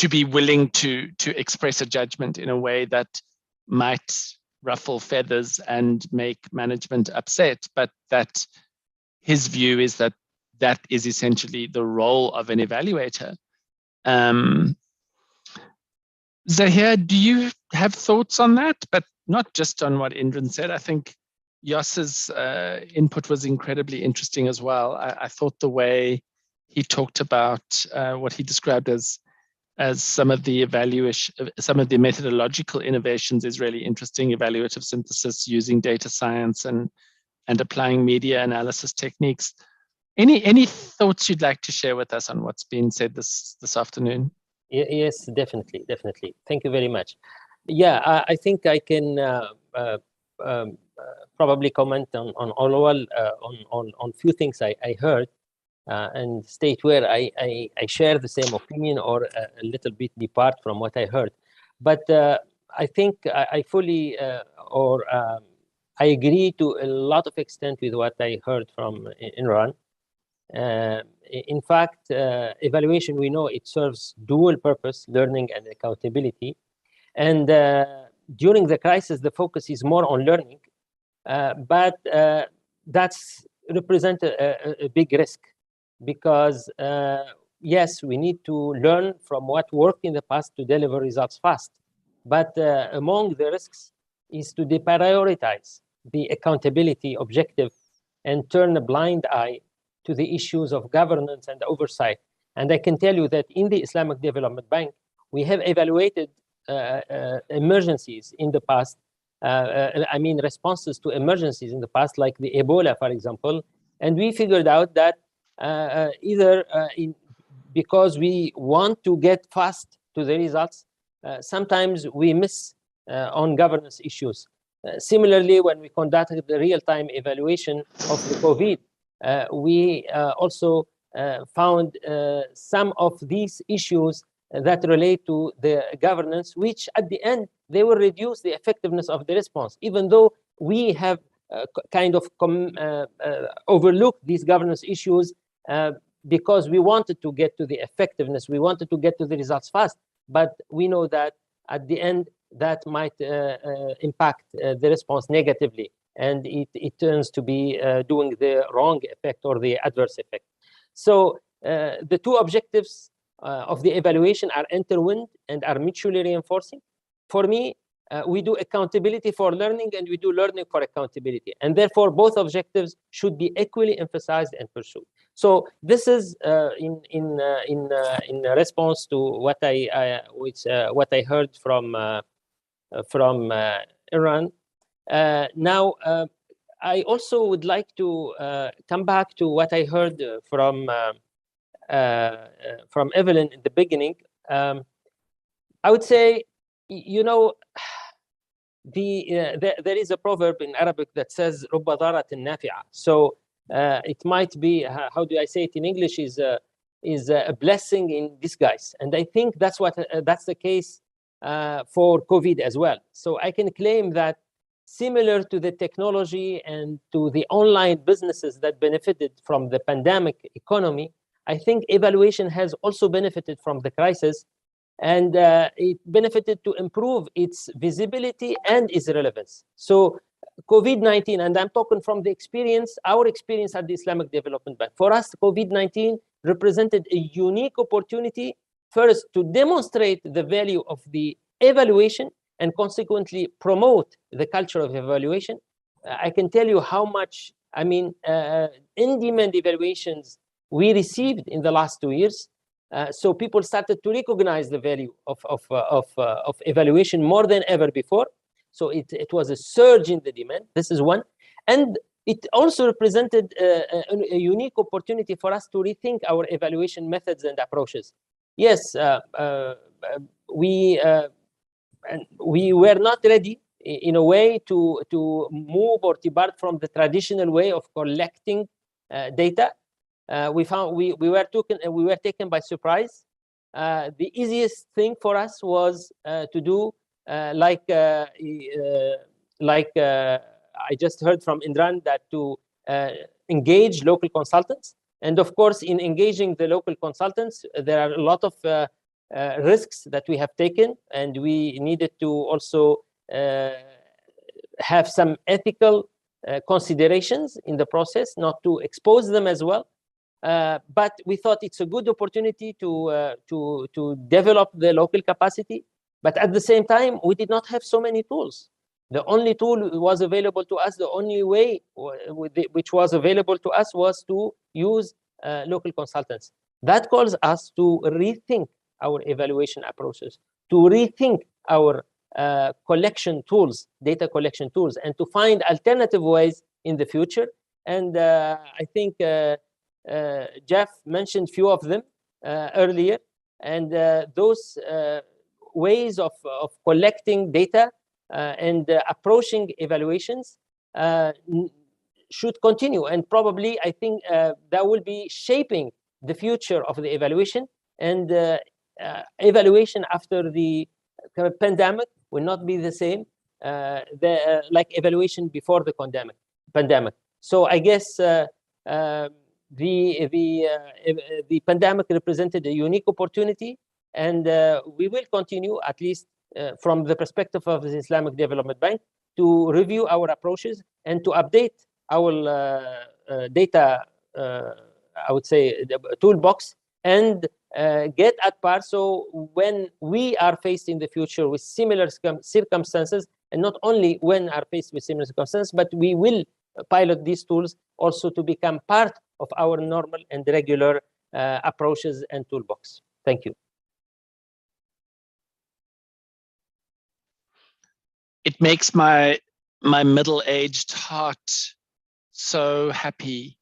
be willing to express a judgment in a way that might ruffle feathers and make management upset, but that his view is that that is essentially the role of an evaluator. Zahir, do you have thoughts on that? But not just on what Indran said. I think Yos's input was incredibly interesting as well. I thought the way he talked about what he described as some of the methodological innovations is really interesting. Evaluative synthesis using data science and applying media analysis techniques. Any thoughts you'd like to share with us on what's been said this afternoon? Yes, definitely. Thank you very much. Yeah, I think I can probably comment on few things I heard and state where I share the same opinion or a little bit depart from what I heard. But I think I fully I agree to a lot of extent with what I heard from Imran. In fact, evaluation, we know it serves dual purpose, learning and accountability. And during the crisis, the focus is more on learning, but that's represent a big risk because yes, we need to learn from what worked in the past to deliver results fast. But among the risks is to deprioritize the accountability objective and turn a blind eye to the issues of governance and oversight. And I can tell you that in the Islamic Development Bank, we have evaluated emergencies in the past, responses to emergencies in the past, like the Ebola, for example. And we figured out that because we want to get fast to the results, sometimes we miss on governance issues. Similarly, when we conducted the real-time evaluation of the COVID, we also found some of these issues that relate to the governance, which at the end, they will reduce the effectiveness of the response, even though we have kind of overlooked these governance issues because we wanted to get to the effectiveness, we wanted to get to the results fast, but we know that at the end, that might impact the response negatively, and it turns to be doing the wrong effect or the adverse effect. So the two objectives of the evaluation are intertwined and are mutually reinforcing. For me, we do accountability for learning and we do learning for accountability, and therefore both objectives should be equally emphasized and pursued. So this is in response to what I heard from Iran. Now, I also would like to come back to what I heard from Evelyn in the beginning. I would say, you know, there is a proverb in Arabic that says رُبَّ ضارَةٍ نافعة. So it might be, how do I say it in English, is a blessing in disguise. And I think that's the case for COVID as well. So I can claim that similar to the technology and to the online businesses that benefited from the pandemic economy, I think evaluation has also benefited from the crisis, and it benefited to improve its visibility and its relevance. So COVID-19, and I'm talking from the experience, our experience at the Islamic Development Bank. For us, COVID-19 represented a unique opportunity, first, to demonstrate the value of the evaluation and consequently promote the culture of evaluation. I can tell you how much, in-demand evaluations we received in the last 2 years. So people started to recognize the value of evaluation more than ever before. So it was a surge in the demand. This is one. And it also represented a unique opportunity for us to rethink our evaluation methods and approaches. Yes, we were not ready in a way to move or depart from the traditional way of collecting data. We found we were taken by surprise. The easiest thing for us was to do like I just heard from Indran, that to engage local consultants. And of course, in engaging the local consultants, there are a lot of risks that we have taken, and we needed to also have some ethical considerations in the process, not to expose them as well. But we thought it's a good opportunity to develop the local capacity. But at the same time, we did not have so many tools. The only tool was available to us, the only way which was available to us was to use local consultants. That calls us to rethink our evaluation approaches, to rethink our collection tools, data collection tools, and to find alternative ways in the future. And I think Jeff mentioned few of them earlier, and those ways of collecting data and approaching evaluations should continue. And probably, I think that will be shaping the future of the evaluation. And evaluation after the pandemic will not be the same like evaluation before the pandemic. So I guess the pandemic represented a unique opportunity, and we will continue, at least from the perspective of the Islamic Development Bank, to review our approaches and to update our data, I would say, toolbox, and get at par. So when we are faced in the future with similar circumstances, and not only when are faced with similar circumstances, but we will pilot these tools also to become part of our normal and regular approaches and toolbox. Thank you. It makes my middle-aged heart so happy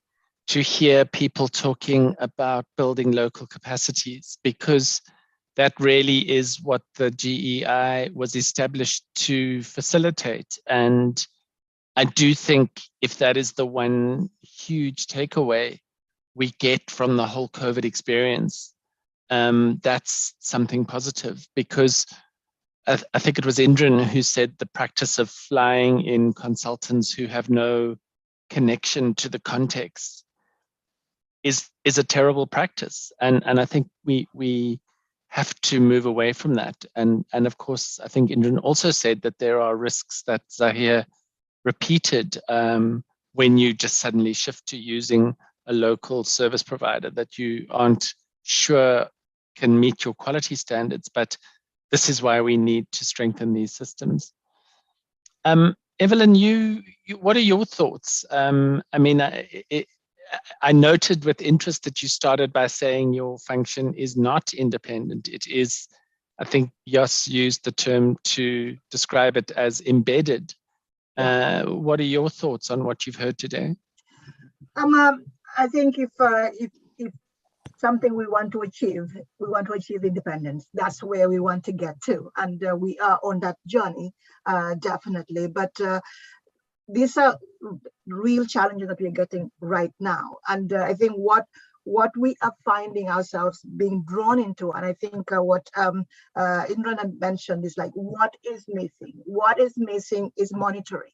to hear people talking about building local capacities, because that really is what the GEI was established to facilitate. And I do think if that is the one huge takeaway we get from the whole COVID experience, that's something positive, because I think it was Indran who said the practice of flying in consultants who have no connection to the context is a terrible practice. And I think we have to move away from that. And of course, I think Indran also said that there are risks that Zahir repeated when you just suddenly shift to using a local service provider that you aren't sure can meet your quality standards. But this is why we need to strengthen these systems. Evelyn, what are your thoughts? I mean, I noted with interest that you started by saying your function is not independent. It is, I think Yos used the term to describe it as embedded. What are your thoughts on what you've heard today? I think if something we want to achieve independence. That's where we want to get to, and we are on that journey, definitely. But these are real challenges that we're getting right now, and I think what we are finding ourselves being drawn into, and I think what Indran had mentioned is like, what is missing? What is missing is monitoring.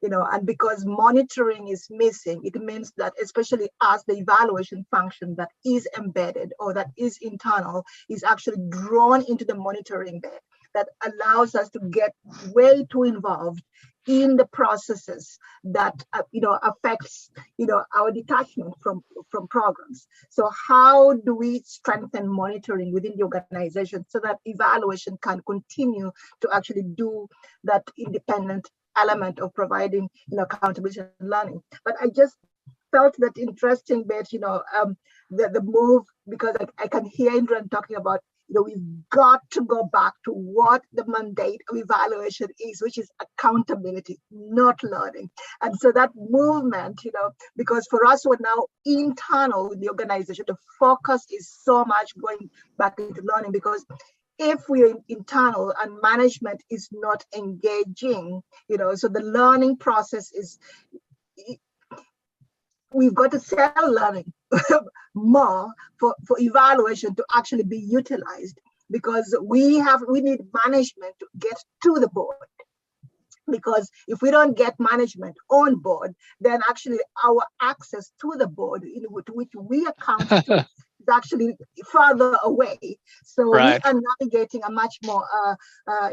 And because monitoring is missing, it means that especially as the evaluation function that is embedded or that is internal is actually drawn into the monitoring bed, that allows us to get way too involved in the processes that affects our detachment from programs. So how do we strengthen monitoring within the organization so that evaluation can continue to actually do that independent element of providing accountability and learning? But I just felt that interesting bit, the move, because I can hear Indran talking about we've got to go back to what the mandate of evaluation is, which is accountability, not learning. And so that movement, because for us, we're now internal in the organization, the focus is so much going back into learning, because if we're internal and management is not engaging, so the learning process is, we've got to sell learning more for evaluation to actually be utilized, because we need management to get to the board. Because if we don't get management on board, then actually our access to the board, to which we account to, actually further away. So Right. we are navigating a much more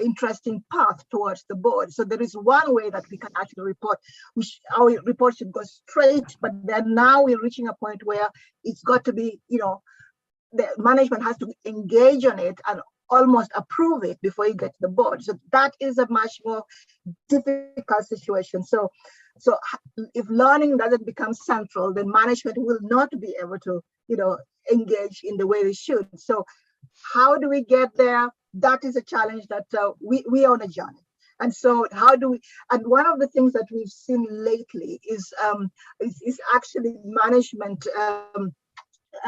interesting path towards the board. So there is one way that we can actually report, our report should go straight, but then now we're reaching a point where it's got to be, the management has to engage on it and almost approve it before you get to the board. So that is a much more difficult situation. So if learning doesn't become central, then management will not be able to, engage in the way they should. So how do we get there? That is a challenge that we are on a journey. And so how do we, and one of the things that we've seen lately is actually management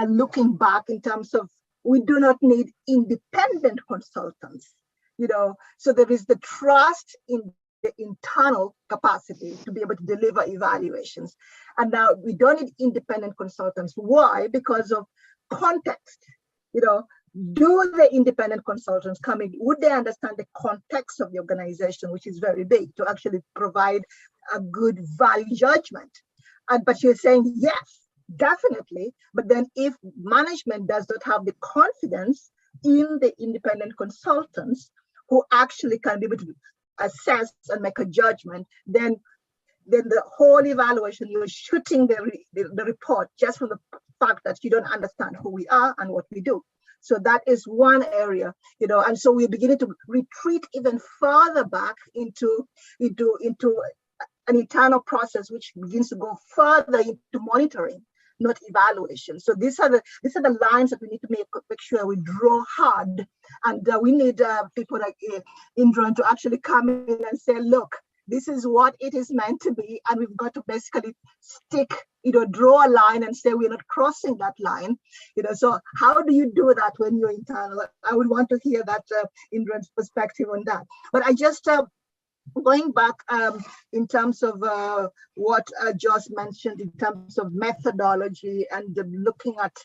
looking back in terms of, we do not need independent consultants, so there is the trust in the internal capacity to be able to deliver evaluations. And now we don't need independent consultants. Why? Because of context. Do the independent consultants come in? Would they understand the context of the organization, which is very big, to actually provide a good value judgment? But you're saying yes, definitely. But then if management does not have the confidence in the independent consultants who actually can be able to assess and make a judgment, then the whole evaluation, you're shooting the report just from the fact that you don't understand who we are and what we do. So that is one area, and so we're beginning to retreat even further back into an internal process which begins to go further into monitoring, not evaluation. So these are the lines that we need to make sure we draw hard, and we need people like Indran to actually come in and say, look, this is what it is meant to be, and we've got to basically stick, draw a line and say we're not crossing that line. So how do you do that when you're internal? I would want to hear that Indran's perspective on that. But I just going back in terms of what Joss mentioned in terms of methodology and looking at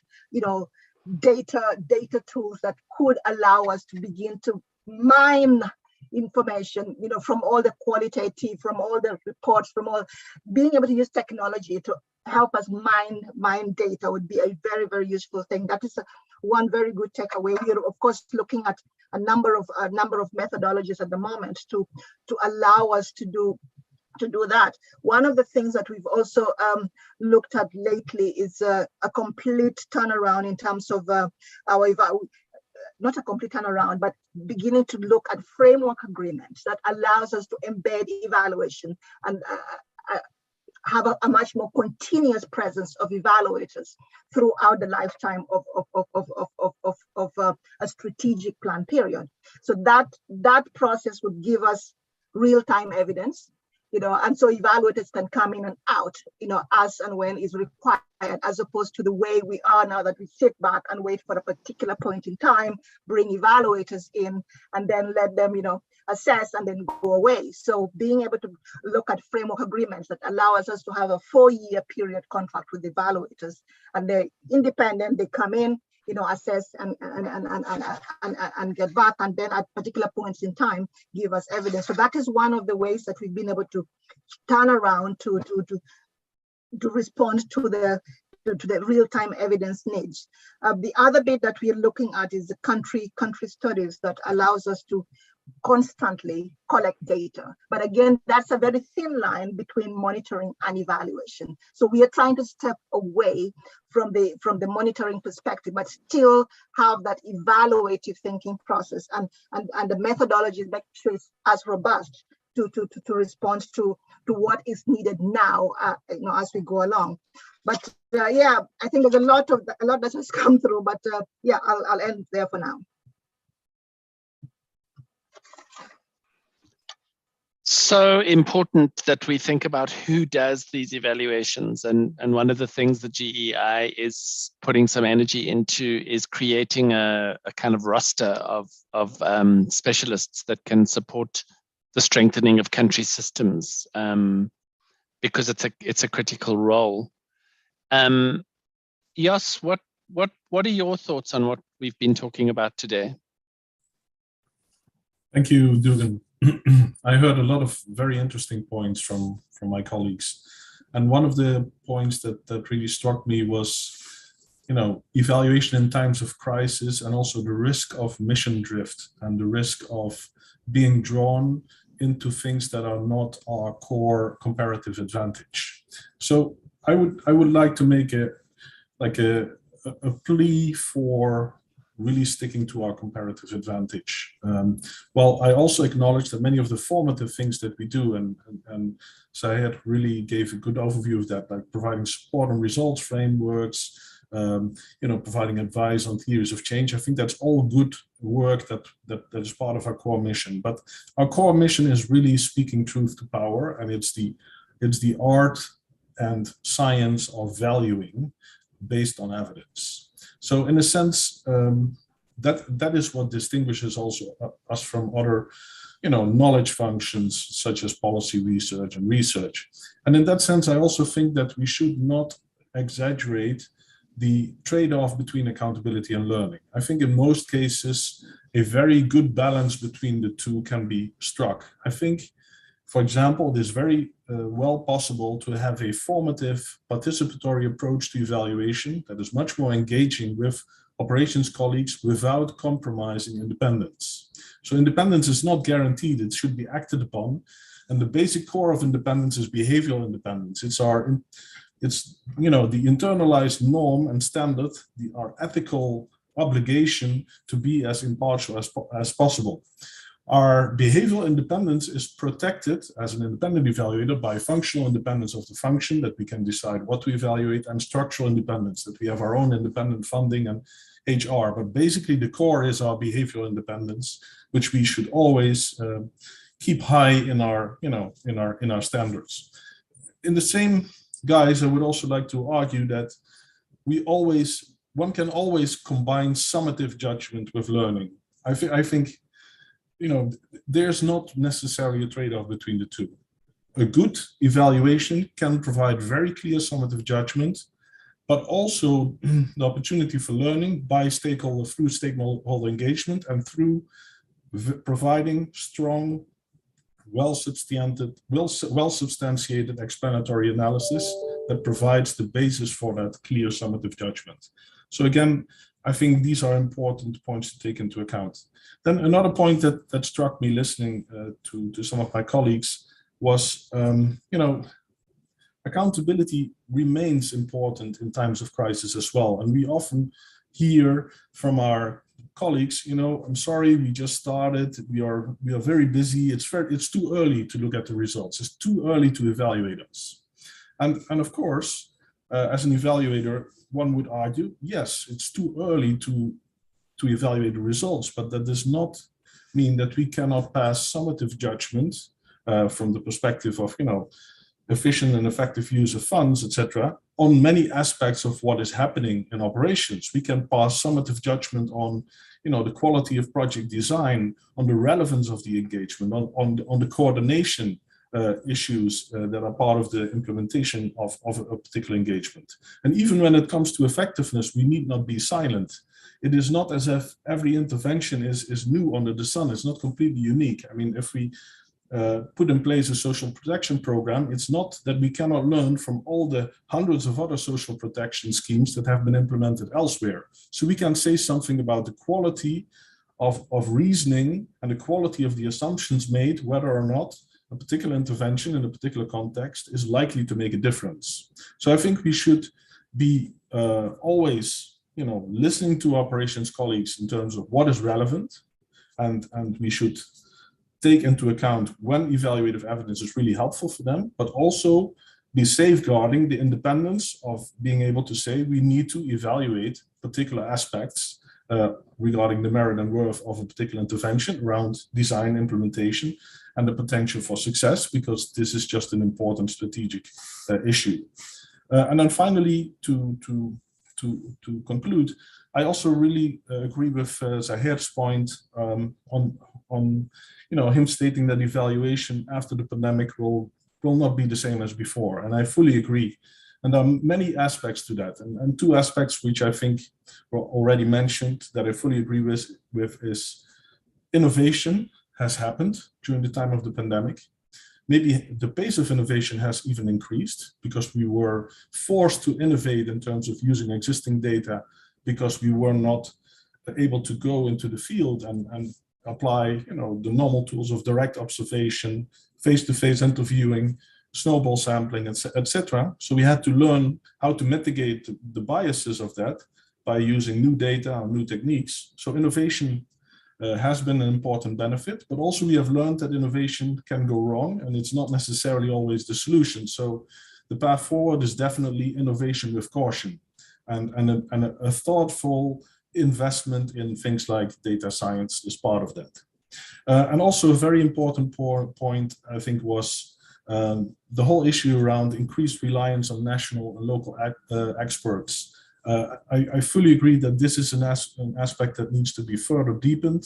data tools that could allow us to begin to mine information, from all the qualitative, from all the reports, from all, being able to use technology to help us mine data would be a very, very useful thing. That is one very good takeaway. We are of course looking at a number of methodologies at the moment to allow us to do that. One of the things that we've also looked at lately is a complete turnaround in terms of not a complete turnaround, but beginning to look at framework agreements that allows us to embed evaluation and have a much more continuous presence of evaluators throughout the lifetime of a strategic plan period. So that process would give us real-time evidence, and so evaluators can come in and out, as and when is required, as opposed to the way we are now, that we sit back and wait for a particular point in time, bring evaluators in, and then let them, assess and then go away. So being able to look at framework agreements that allow us to have a 4-year period contract with evaluators, and they're independent, they come in, assess and get back, and then at particular points in time give us evidence. So that is one of the ways that we've been able to turn around to respond to the real-time evidence needs. The other bit that we're looking at is the country studies that allows us to constantly collect data. But again, that's a very thin line between monitoring and evaluation. So we are trying to step away from the monitoring perspective, but still have that evaluative thinking process and the methodologies make sure it's as robust to respond to what is needed now, as we go along. But yeah, I think there's a lot that has come through. But yeah, I'll end there for now. So important that we think about who does these evaluations, and one of the things that GEI is putting some energy into is creating a kind of roster of specialists that can support the strengthening of country systems, because it's a critical role. Jos, what are your thoughts on what we've been talking about today? Thank you, Dugan. I heard a lot of very interesting points from my colleagues. And one of the points that really struck me was evaluation in times of crisis, and also the risk of mission drift and the risk of being drawn into things that are not our core comparative advantage. So I would like to make a plea for really sticking to our comparative advantage. While I also acknowledge that many of the formative things that we do, and Syed really gave a good overview of that, like providing support on results frameworks, providing advice on theories of change. I think that's all good work that is part of our core mission. But our core mission is really speaking truth to power, and it's the art and science of valuing based on evidence. So in a sense, that is what distinguishes also us from other, knowledge functions such as policy research and research. And in that sense, I also think that we should not exaggerate the trade-off between accountability and learning. I think in most cases, a very good balance between the two can be struck. I think, for example, it is very well possible to have a formative participatory approach to evaluation that is much more engaging with operations colleagues without compromising independence. So independence is not guaranteed, it should be acted upon. And the basic core of independence is behavioral independence. It's the internalized norm and standard, our ethical obligation to be as impartial as possible. Our behavioral independence is protected as an independent evaluator by functional independence of the function, that we can decide what to evaluate, and structural independence, that we have our own independent funding and HR. But basically the core is our behavioral independence, which we should always keep high in our standards. In the same guise, I would also like to argue that one can always combine summative judgment with learning. I think there's not necessarily a trade-off between the two. A good evaluation can provide very clear summative judgment, but also the opportunity for learning through stakeholder engagement and through providing strong, well-substantiated explanatory analysis that provides the basis for that clear summative judgment. So again, I think these are important points to take into account. Then another point that struck me listening to some of my colleagues was, accountability remains important in times of crisis as well. And we often hear from our colleagues, I'm sorry, we just started, we are very busy, it's too early to look at the results, it's too early to evaluate us. And of course, as an evaluator, one would argue, yes, it's too early to evaluate the results, but that does not mean that we cannot pass summative judgment from the perspective of, efficient and effective use of funds, etc., on many aspects of what is happening in operations. We can pass summative judgment on, the quality of project design, on the relevance of the engagement, on the coordination issues that are part of the implementation of a particular engagement. And even when it comes to effectiveness, we need not be silent. It is not as if every intervention is new under the sun. It's not completely unique. I mean, if we put in place a social protection program, it's not that we cannot learn from all the hundreds of other social protection schemes that have been implemented elsewhere. So we can say something about the quality of reasoning and the quality of the assumptions made, whether or not a particular intervention in a particular context is likely to make a difference. So I think we should be always, listening to operations colleagues in terms of what is relevant, and we should take into account when evaluative evidence is really helpful for them, but also be safeguarding the independence of being able to say we need to evaluate particular aspects regarding the merit and worth of a particular intervention around design, implementation, and the potential for success, because this is just an important strategic issue. And then finally, to conclude, I also really agree with Zahir's point on him stating that evaluation after the pandemic will not be the same as before, and I fully agree. And there are many aspects to that, and two aspects which I think were already mentioned that I fully agree with is innovation has happened during the time of the pandemic. maybe the pace of innovation has even increased because we were forced to innovate in terms of using existing data because we were not able to go into the field and apply, the normal tools of direct observation, face-to-face interviewing, snowball sampling, etc. So we had to learn how to mitigate the biases of that by using new data and new techniques. So innovation has been an important benefit, but also we have learned that innovation can go wrong and it's not necessarily always the solution. So the path forward is definitely innovation with caution and a thoughtful investment in things like data science is part of that. And also a very important point, I think, was the whole issue around increased reliance on national and local experts. I fully agree that this is an aspect that needs to be further deepened.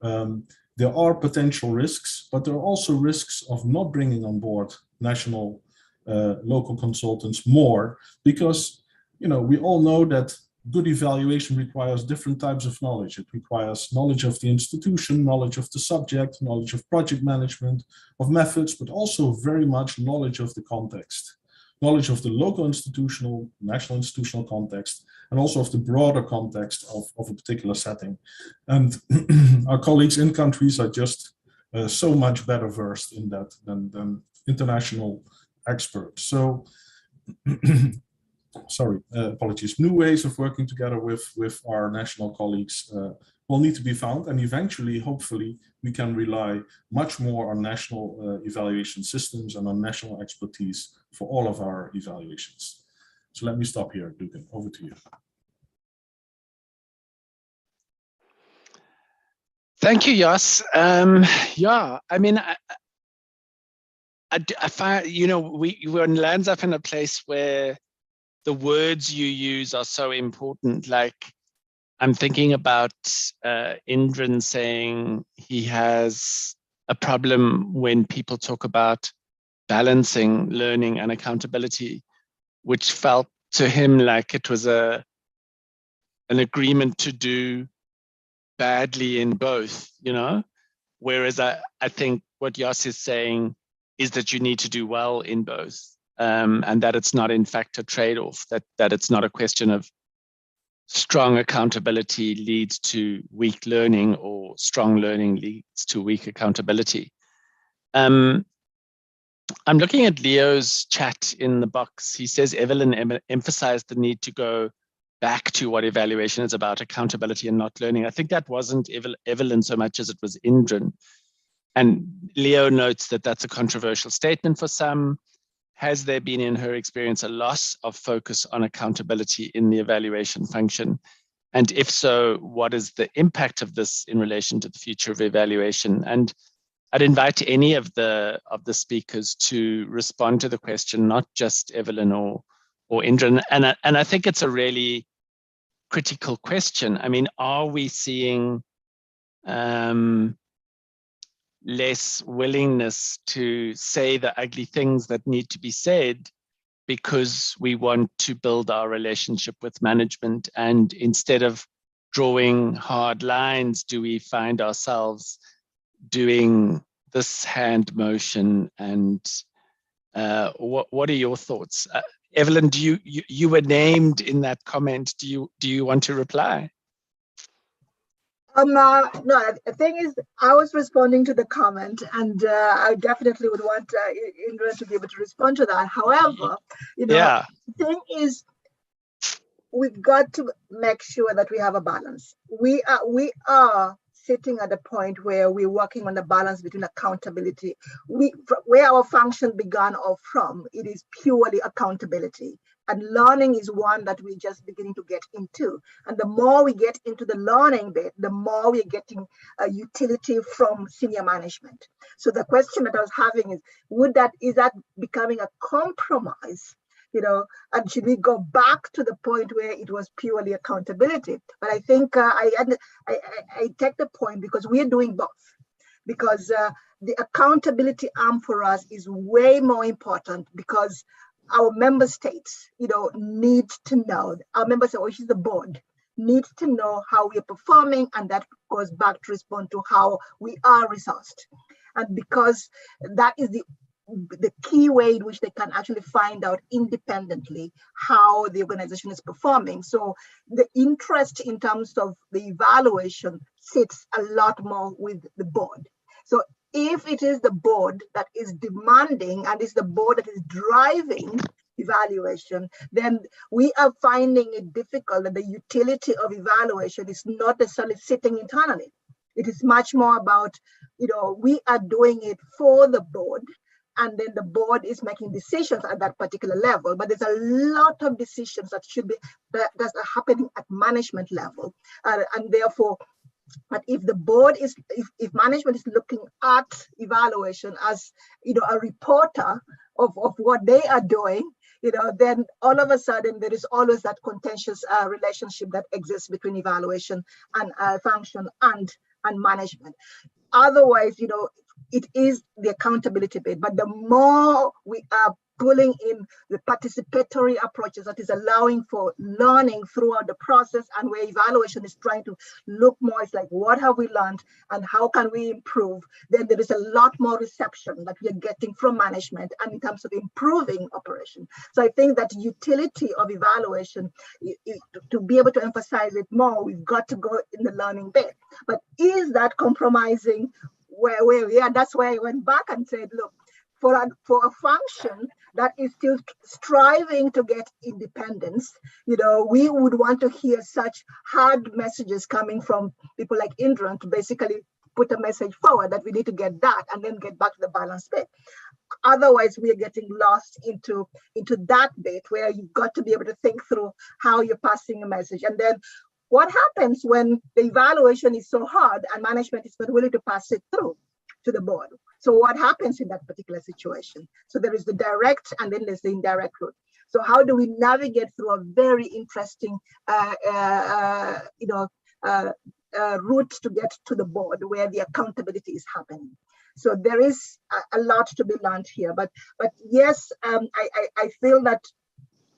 There are potential risks, but there are also risks of not bringing on board national local consultants more, because we all know that good evaluation requires different types of knowledge. It requires knowledge of the institution, knowledge of the subject, knowledge of project management, of methods, but also very much knowledge of the context, knowledge of the local institutional, national institutional context, and also of the broader context of a particular setting. And our colleagues in countries are just so much better versed in that than international experts. So sorry, apologies. New ways of working together with our national colleagues will need to be found, and eventually, hopefully, we can rely much more on national evaluation systems and on national expertise for all of our evaluations. So let me stop here, Dugan. Over to you. Thank you, Jos. Yeah, I mean, I find, one lands up in a place where the words you use are so important. Like, I'm thinking about Indran saying he has a problem when people talk about balancing learning and accountability, which felt to him like it was an agreement to do badly in both, whereas I think what Jos is saying is that you need to do well in both. And that it's not, in fact, a trade-off, that it's not a question of strong accountability leads to weak learning or strong learning leads to weak accountability. I'm looking at Leo's chat in the box. He says Evelyn emphasized the need to go back to what evaluation is about, accountability and not learning. I think that wasn't Evelyn so much as it was Indran. And Leo notes that that's a controversial statement for some. Has there been, in her experience, a loss of focus on accountability in the evaluation function? And if so, what is the impact of this in relation to the future of evaluation? And I'd invite any of the speakers to respond to the question, not just Evelyn or Indran. And I think it's a really critical question. I mean, are we seeing less willingness to say the ugly things that need to be said because we want to build our relationship with management, and instead of drawing hard lines, do we find ourselves doing this hand motion? And what are your thoughts? Evelyn, you were named in that comment. Do you want to reply? No, the thing is, I was responding to the comment, and I definitely would want Indra to be able to respond to that. However, the thing is, we've got to make sure that we have a balance. We are sitting at a point where we're working on the balance between accountability. Where our function began or from, it is purely accountability. And learning is one that we're just beginning to get into. And the more we get into the learning bit, the more we're getting a utility from senior management. So the question that I was having is, is that becoming a compromise? And should we go back to the point where it was purely accountability? But I think I take the point, because we are doing both. Because the accountability arm for us is way more important, because our member states, need to know, our member states, which is the board, needs to know how we're performing, and that goes back to respond to how we are resourced. And because that is the the key way in which they can actually find out independently how the organization is performing. So the interest in terms of the evaluation sits a lot more with the board. So if it is the board that is demanding and it's the board that is driving evaluation, then we are finding it difficult that the utility of evaluation is not necessarily sitting internally. It is much more about, we are doing it for the board, and then the board is making decisions at that particular level. But there's a lot of decisions that should be that's happening at management level, and therefore, but if the board is, if management is looking at evaluation as a reporter of what they are doing, then all of a sudden there is always that contentious relationship that exists between evaluation and function and management. Otherwise, it is the accountability bit, but the more we are pulling in the participatory approaches that is allowing for learning throughout the process, and where evaluation is trying to look more, it's like, what have we learned and how can we improve? Then there is a lot more reception that we are getting from management and in terms of improving operation. So I think that utility of evaluation, to be able to emphasize it more, we've got to go in the learning bit. But is that compromising where we are? That's why I went back and said, look, for a function that is still striving to get independence, we would want to hear such hard messages coming from people like Indran to basically put a message forward that we need to get that and then get back to the balance bit. Otherwise, we are getting lost into that bit where you've got to be able to think through how you're passing a message. And then what happens when the evaluation is so hard and management is not willing to pass it through to the board? So what happens in that particular situation? So there is the direct and then there's the indirect route. So how do we navigate through a very interesting route to get to the board where the accountability is happening? So there is a lot to be learned here. But yes, I feel that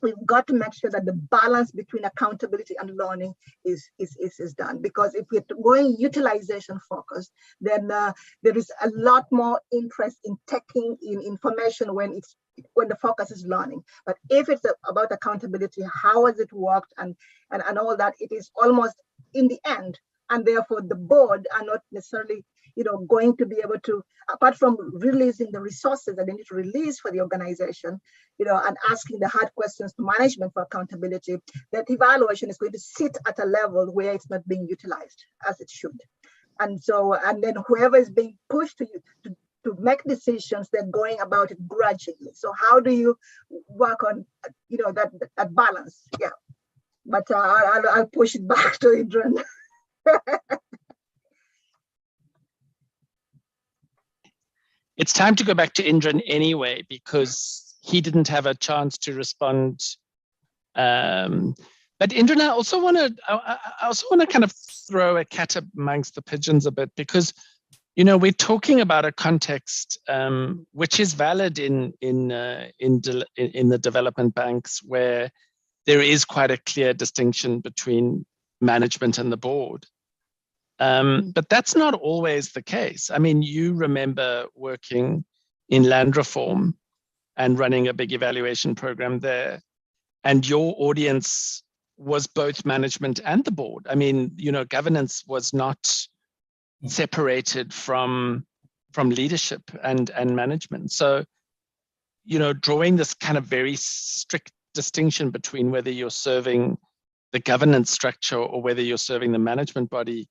we've got to make sure that the balance between accountability and learning is done. Because if we're going utilization focused, then there is a lot more interest in taking in information when the focus is learning. But if it's about accountability, how has it worked and all that, it is almost in the end. And therefore the board are not necessarily going to be able to, apart from releasing the resources that they need to release for the organization, and asking the hard questions to management for accountability, that evaluation is going to sit at a level where it's not being utilized as it should. And so, and then whoever is being pushed to make decisions, they're going about it grudgingly. So how do you work on, that balance? Yeah, but I'll push it back to Adrian. It's time to go back to Indran anyway, because he didn't have a chance to respond. But Indran, I also want to kind of throw a cat amongst the pigeons a bit, because we're talking about a context which is valid in the development banks, where there is quite a clear distinction between management and the board. But that's not always the case. I mean, you remember working in land reform and running a big evaluation program there, and your audience was both management and the board. I mean, governance was not separated from leadership and management. So, drawing this kind of very strict distinction between whether you're serving the governance structure or whether you're serving the management body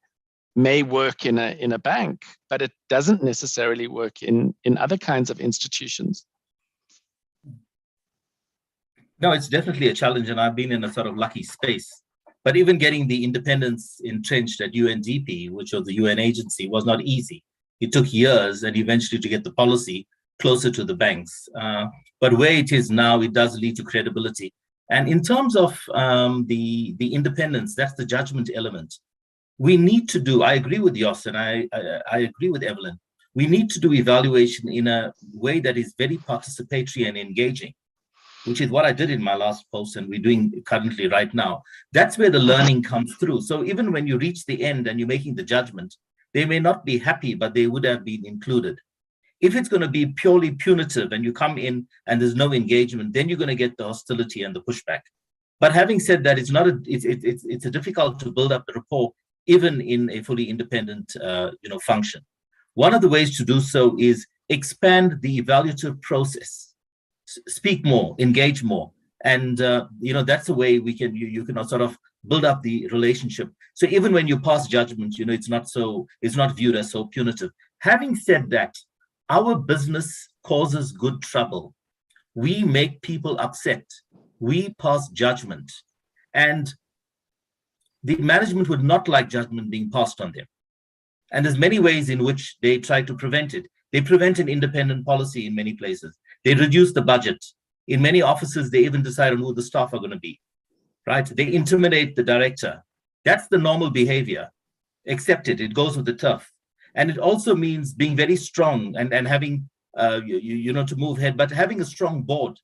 may work in a bank, but it doesn't necessarily work in other kinds of institutions. No, it's definitely a challenge, and I've been in a sort of lucky space. But even getting the independence entrenched at UNDP, which was the UN agency, was not easy. It took years and eventually to get the policy closer to the banks. But where it is now, it does lead to credibility. And in terms of the independence, that's the judgment element. We need to do, I agree with Jos and I agree with Evelyn, we need to do evaluation in a way that is very participatory and engaging, which is what I did in my last post and we're doing currently right now. That's where the learning comes through. So even when you reach the end and you're making the judgment, they may not be happy, but they would have been included. If it's going to be purely punitive and you come in and there's no engagement, then you're going to get the hostility and the pushback. But having said that, it's difficult to build up the rapport even in a fully independent function. One of the ways to do so is expand the evaluative process, speak more, engage more, and that's a way we can you can sort of build up the relationship. So even when you pass judgment, it's not viewed as so punitive. Having said that, our business causes good trouble. We make people upset. We pass judgment, and the management would not like judgment being passed on them. And there's many ways in which they try to prevent it. They prevent an independent policy in many places. They reduce the budget. In many offices, they even decide on who the staff are going to be, right? They intimidate the director. That's the normal behavior. Accept it. It goes with the turf. And it also means being very strong and having, to move ahead, but having a strong board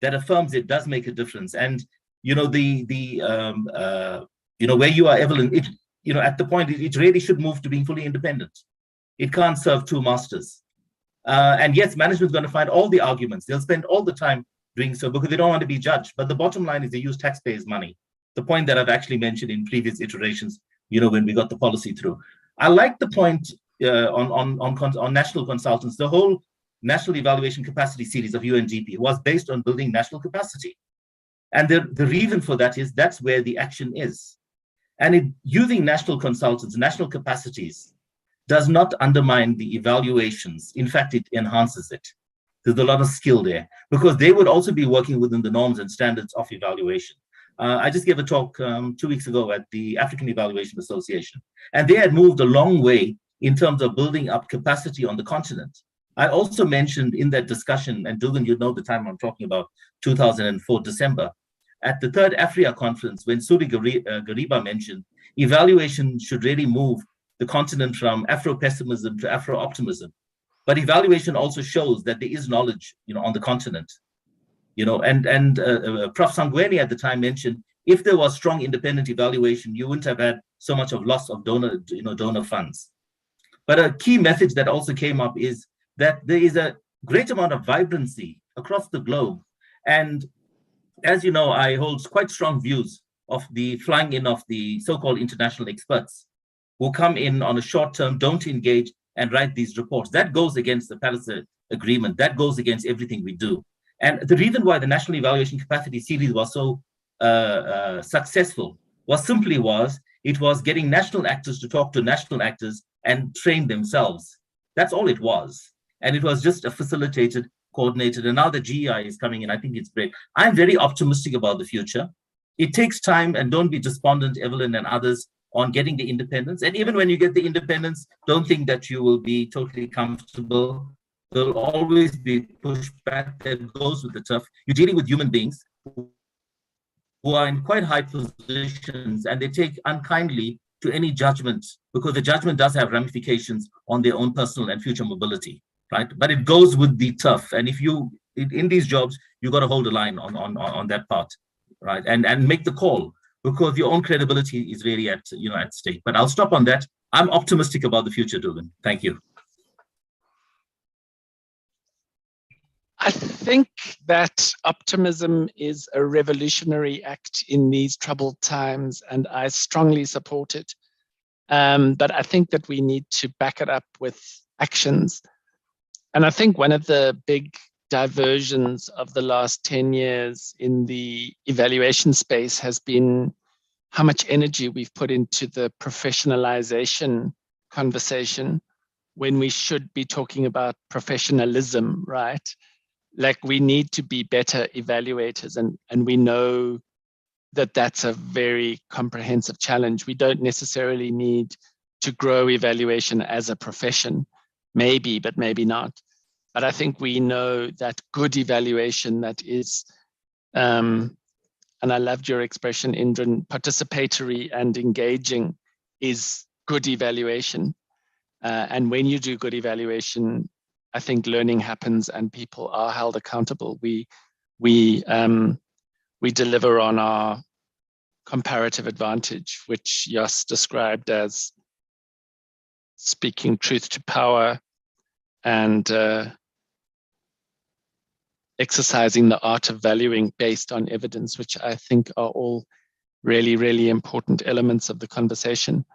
that affirms it does make a difference. And, where you are, Evelyn, at the point, it really should move to being fully independent. It can't serve two masters. And yes, management's going to find all the arguments. They'll spend all the time doing so because they don't want to be judged. But the bottom line is they use taxpayers' money. The point that I've actually mentioned in previous iterations, when we got the policy through. I like the point on national consultants. The whole National Evaluation Capacity series of UNGP was based on building national capacity. And the reason for that is that's where the action is. And using national consultants, national capacities, does not undermine the evaluations. In fact, it enhances it. There's a lot of skill there because they would also be working within the norms and standards of evaluation. I just gave a talk 2 weeks ago at the African Evaluation Association, and they had moved a long way in terms of building up capacity on the continent. I also mentioned in that discussion, and Dugan, you know the time I'm talking about, 2004, December, at the third Africa conference, when Suri Gariba mentioned evaluation should really move the continent from Afro-pessimism to Afro-optimism. But evaluation also shows that there is knowledge, on the continent. And Prof. Sangweni at the time mentioned, if there was strong independent evaluation, you wouldn't have had so much of loss of donor funds. But a key message that also came up is that there is a great amount of vibrancy across the globe. And as you know, I hold quite strong views of the flying in of the so-called international experts who come in on a short term, don't engage and write these reports. That goes against the Paris Agreement. That goes against everything we do. And the reason why the National Evaluation Capacity series was so successful it was getting national actors to talk to national actors and train themselves. That's all it was. And it was just a facilitated, coordinated. And now the GEI is coming in. I think it's great. I'm very optimistic about the future. It takes time, and don't be despondent, Evelyn and others, on getting the independence. And even when you get the independence, don't think that you will be totally comfortable. There'll always be pushback that goes with the tough. You're dealing with human beings who are in quite high positions, and they take unkindly to any judgment because the judgment does have ramifications on their own personal and future mobility, right? But it goes with the tough. And if you, in these jobs, you got to hold the line on that part, right? And make the call, because your own credibility is really at stake. But I'll stop on that. I'm optimistic about the future, Dugan. Thank you. I think that optimism is a revolutionary act in these troubled times, and I strongly support it. But I think that we need to back it up with actions. And I think one of the big diversions of the last 10 years in the evaluation space has been how much energy we've put into the professionalization conversation when we should be talking about professionalism, right? Like, we need to be better evaluators, and we know that that's a very comprehensive challenge. We don't necessarily need to grow evaluation as a profession, maybe, but maybe not. But I think we know that good evaluation that is, and I loved your expression, Indran, participatory and engaging is good evaluation. And when you do good evaluation, I think learning happens and people are held accountable. We deliver on our comparative advantage, which Jos described as speaking truth to power and exercising the art of valuing based on evidence, which I think are all really, really important elements of the conversation.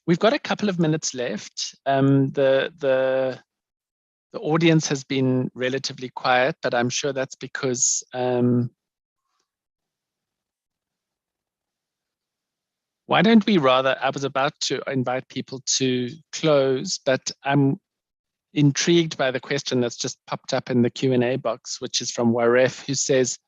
We've got a couple of minutes left. The audience has been relatively quiet, but I'm sure that's because why don't we rather, I was about to invite people to close, but I'm intrigued by the question that's just popped up in the Q&A box, which is from Waref, who says,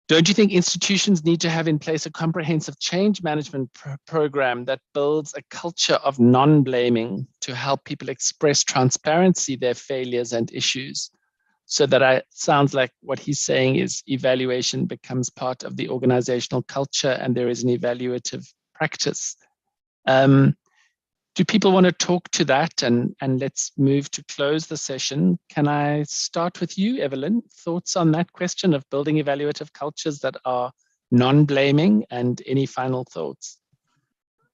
don't you think institutions need to have in place a comprehensive change management program that builds a culture of non-blaming to help people express transparency their failures and issues? So that sounds like what he's saying is evaluation becomes part of the organizational culture and there is an evaluative practice. Do people want to talk to that? And let's move to close the session. Can I start with you, Evelyn? Thoughts on that question of building evaluative cultures that are non-blaming, and any final thoughts?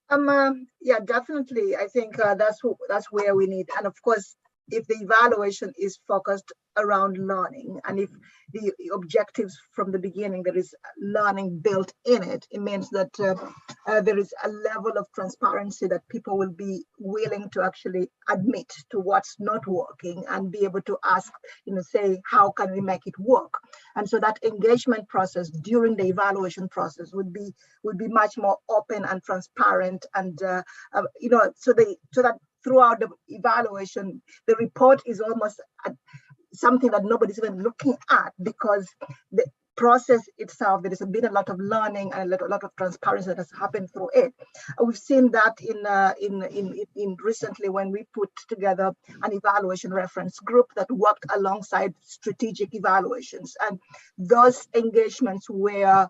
Yeah, definitely. I think that's where we need, and of course, if the evaluation is focused around learning, and if the objectives from the beginning, there is learning built in it, it means that there is a level of transparency that people will be willing to actually admit to what's not working and be able to ask, say, how can we make it work? And so that engagement process during the evaluation process would be much more open and transparent, and so that throughout the evaluation, the report is almost something that nobody's even looking at, because the process itself, there has been a lot of learning and a lot of transparency that has happened through it. We've seen that in recently when we put together an evaluation reference group that worked alongside strategic evaluations, and those engagements were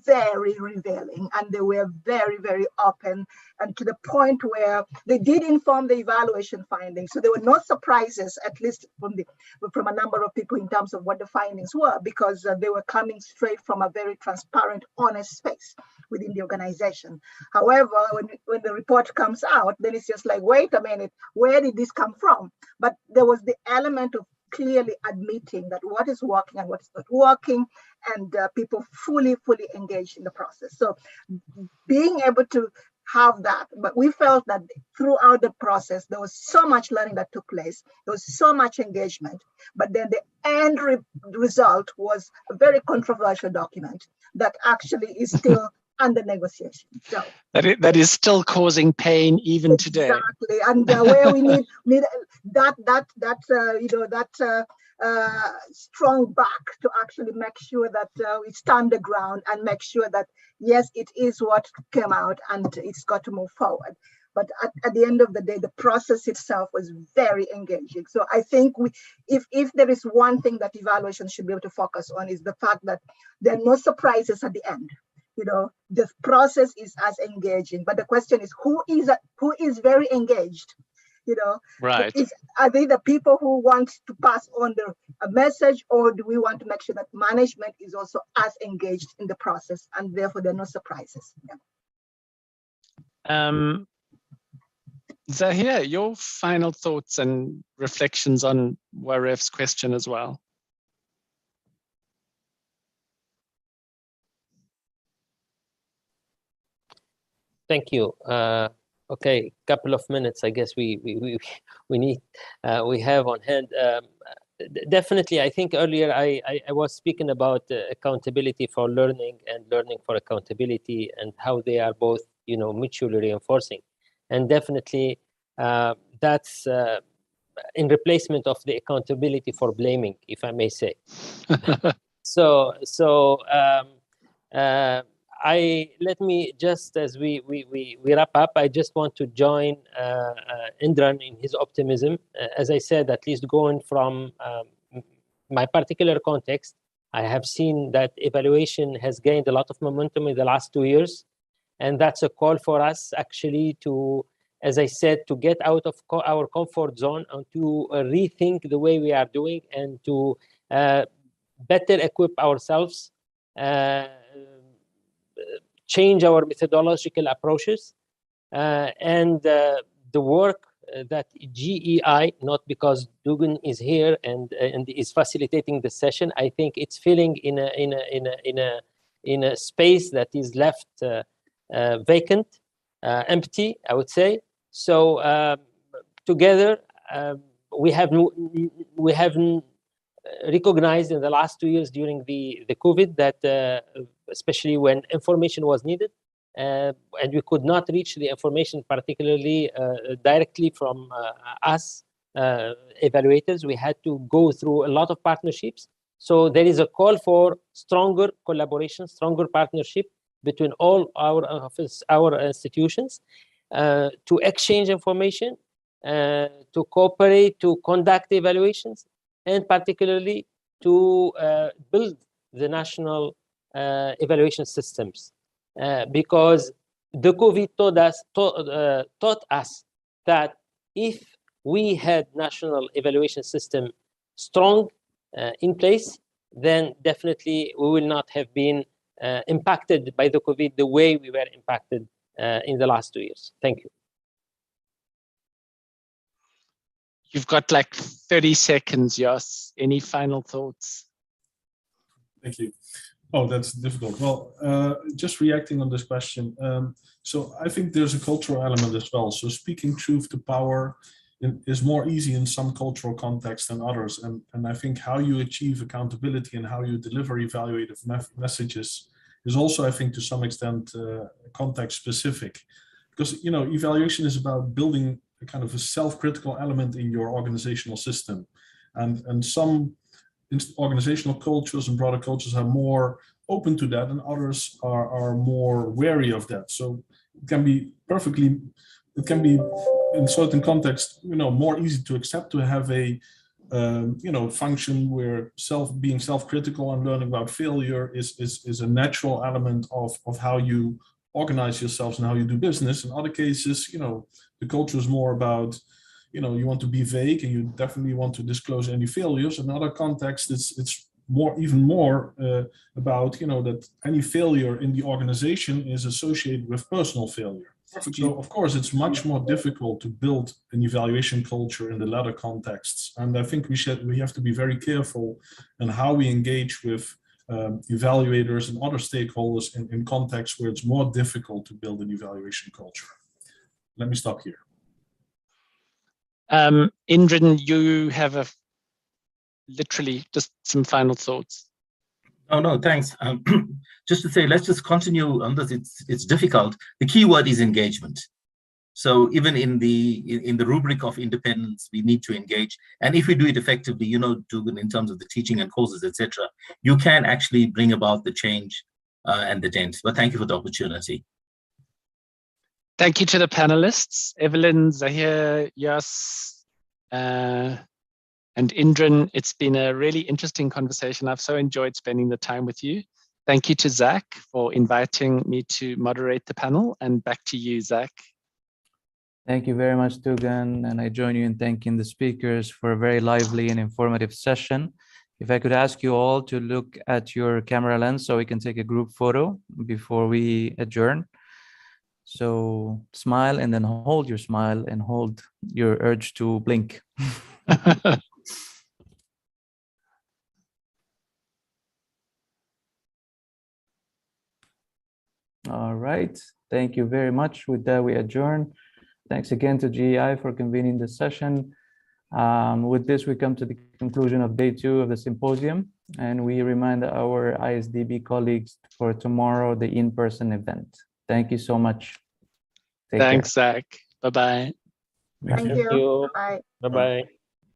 very revealing, and they were very, very open, and to the point where they did inform the evaluation findings. So there were no surprises, at least from a number of people, in terms of what the findings were, because they were coming straight from a very transparent, honest space within the organization. However, when the report comes out, then it's just like, wait a minute, where did this come from? But there was the element of clearly admitting that what is working and what is not working, and people fully engaged in the process. So being able to have that, but we felt that throughout the process, there was so much learning that took place, there was so much engagement, but then the end result was a very controversial document that actually is still under negotiation. So that is still causing pain even today. Exactly, and where we need that strong back to actually make sure that we stand the ground and make sure that yes, it is what came out and it's got to move forward. But at the end of the day, the process itself was very engaging. So I think if there is one thing that evaluation should be able to focus on, is the fact that there are no surprises at the end. The process is as engaging, but the question is, who is very engaged? Right. Are they the people who want to pass on a message, or do we want to make sure that management is also as engaged in the process, and therefore there are no surprises? Yeah. Zahir, your final thoughts and reflections on Waref's question as well. Thank you. Okay, couple of minutes, I guess we need we have on hand. Definitely, I think earlier I was speaking about accountability for learning and learning for accountability, and how they are both mutually reinforcing, and definitely that's in replacement of the accountability for blaming, if I may say. Let me just, as we wrap up, I just want to join Indran in his optimism. As I said, at least going from my particular context, I have seen that evaluation has gained a lot of momentum in the last 2 years, and that's a call for us actually to, as I said, to get out of our comfort zone and to rethink the way we are doing, and to better equip ourselves, change our methodological approaches, and the work that GEI, not because Dugan is here and is facilitating the session, I think it's filling in a space that is left vacant, empty, I would say. So together, we have recognized in the last 2 years during the COVID that especially when information was needed, and we could not reach the information particularly directly from us evaluators. We had to go through a lot of partnerships. So there is a call for stronger collaboration, stronger partnership between all our institutions to exchange information, to cooperate, to conduct evaluations, and particularly to build the national evaluation systems. Because the COVID taught us that if we had national evaluation system strong in place, then definitely we will not have been impacted by the COVID the way we were impacted in the last 2 years. Thank you. You've got like 30 seconds, Yas. Any final thoughts? Thank you. Oh, that's difficult. Well, just reacting on this question. So I think there's a cultural element as well. So speaking truth to power is more easy in some cultural contexts than others. And I think how you achieve accountability and how you deliver evaluative messages is also, I think, to some extent, context specific. Because, you know, evaluation is about building a kind of a self-critical element in your organizational system. And some organizational cultures and broader cultures are more open to that, and others are more wary of that. So it can be in certain contexts, you know, more easy to accept to have a you know, function where being self-critical and learning about failure is a natural element of how you organize yourselves and how you do business. In other cases, you know, the culture is more about, you know, you want to be vague and you definitely want to disclose any failures. In other contexts, it's even more about, you know, that any failure in the organization is associated with personal failure. So of course, it's much more difficult to build an evaluation culture in the latter contexts. And I think we have to be very careful in how we engage with evaluators and other stakeholders in contexts where it's more difficult to build an evaluation culture. Let me stop here. Indran, you have literally just some final thoughts. Oh, no, thanks. Just to say, let's just continue on this. It's difficult. The key word is engagement. So even in the rubric of independence, we need to engage. And if we do it effectively, you know, in terms of the teaching and courses, etc., you can actually bring about the change and the dent. But thank you for the opportunity. Thank you to the panelists, Evelyn, Zahir, Yas, and Indran. It's been a really interesting conversation. I've so enjoyed spending the time with you. Thank you to Zach for inviting me to moderate the panel, and back to you, Zach. Thank you very much, Dugan, and I join you in thanking the speakers for a very lively and informative session. If I could ask you all to look at your camera lens so we can take a group photo before we adjourn. So smile and then hold your smile and hold your urge to blink. All right. Thank you very much. With that, we adjourn. Thanks again to GEI for convening the session. With this, we come to the conclusion of day 2 of the symposium, and we remind our ISDB colleagues for tomorrow, the in-person event. Thank you so much. Thanks, Zach. Bye-bye. Thank you. Bye. Bye-bye.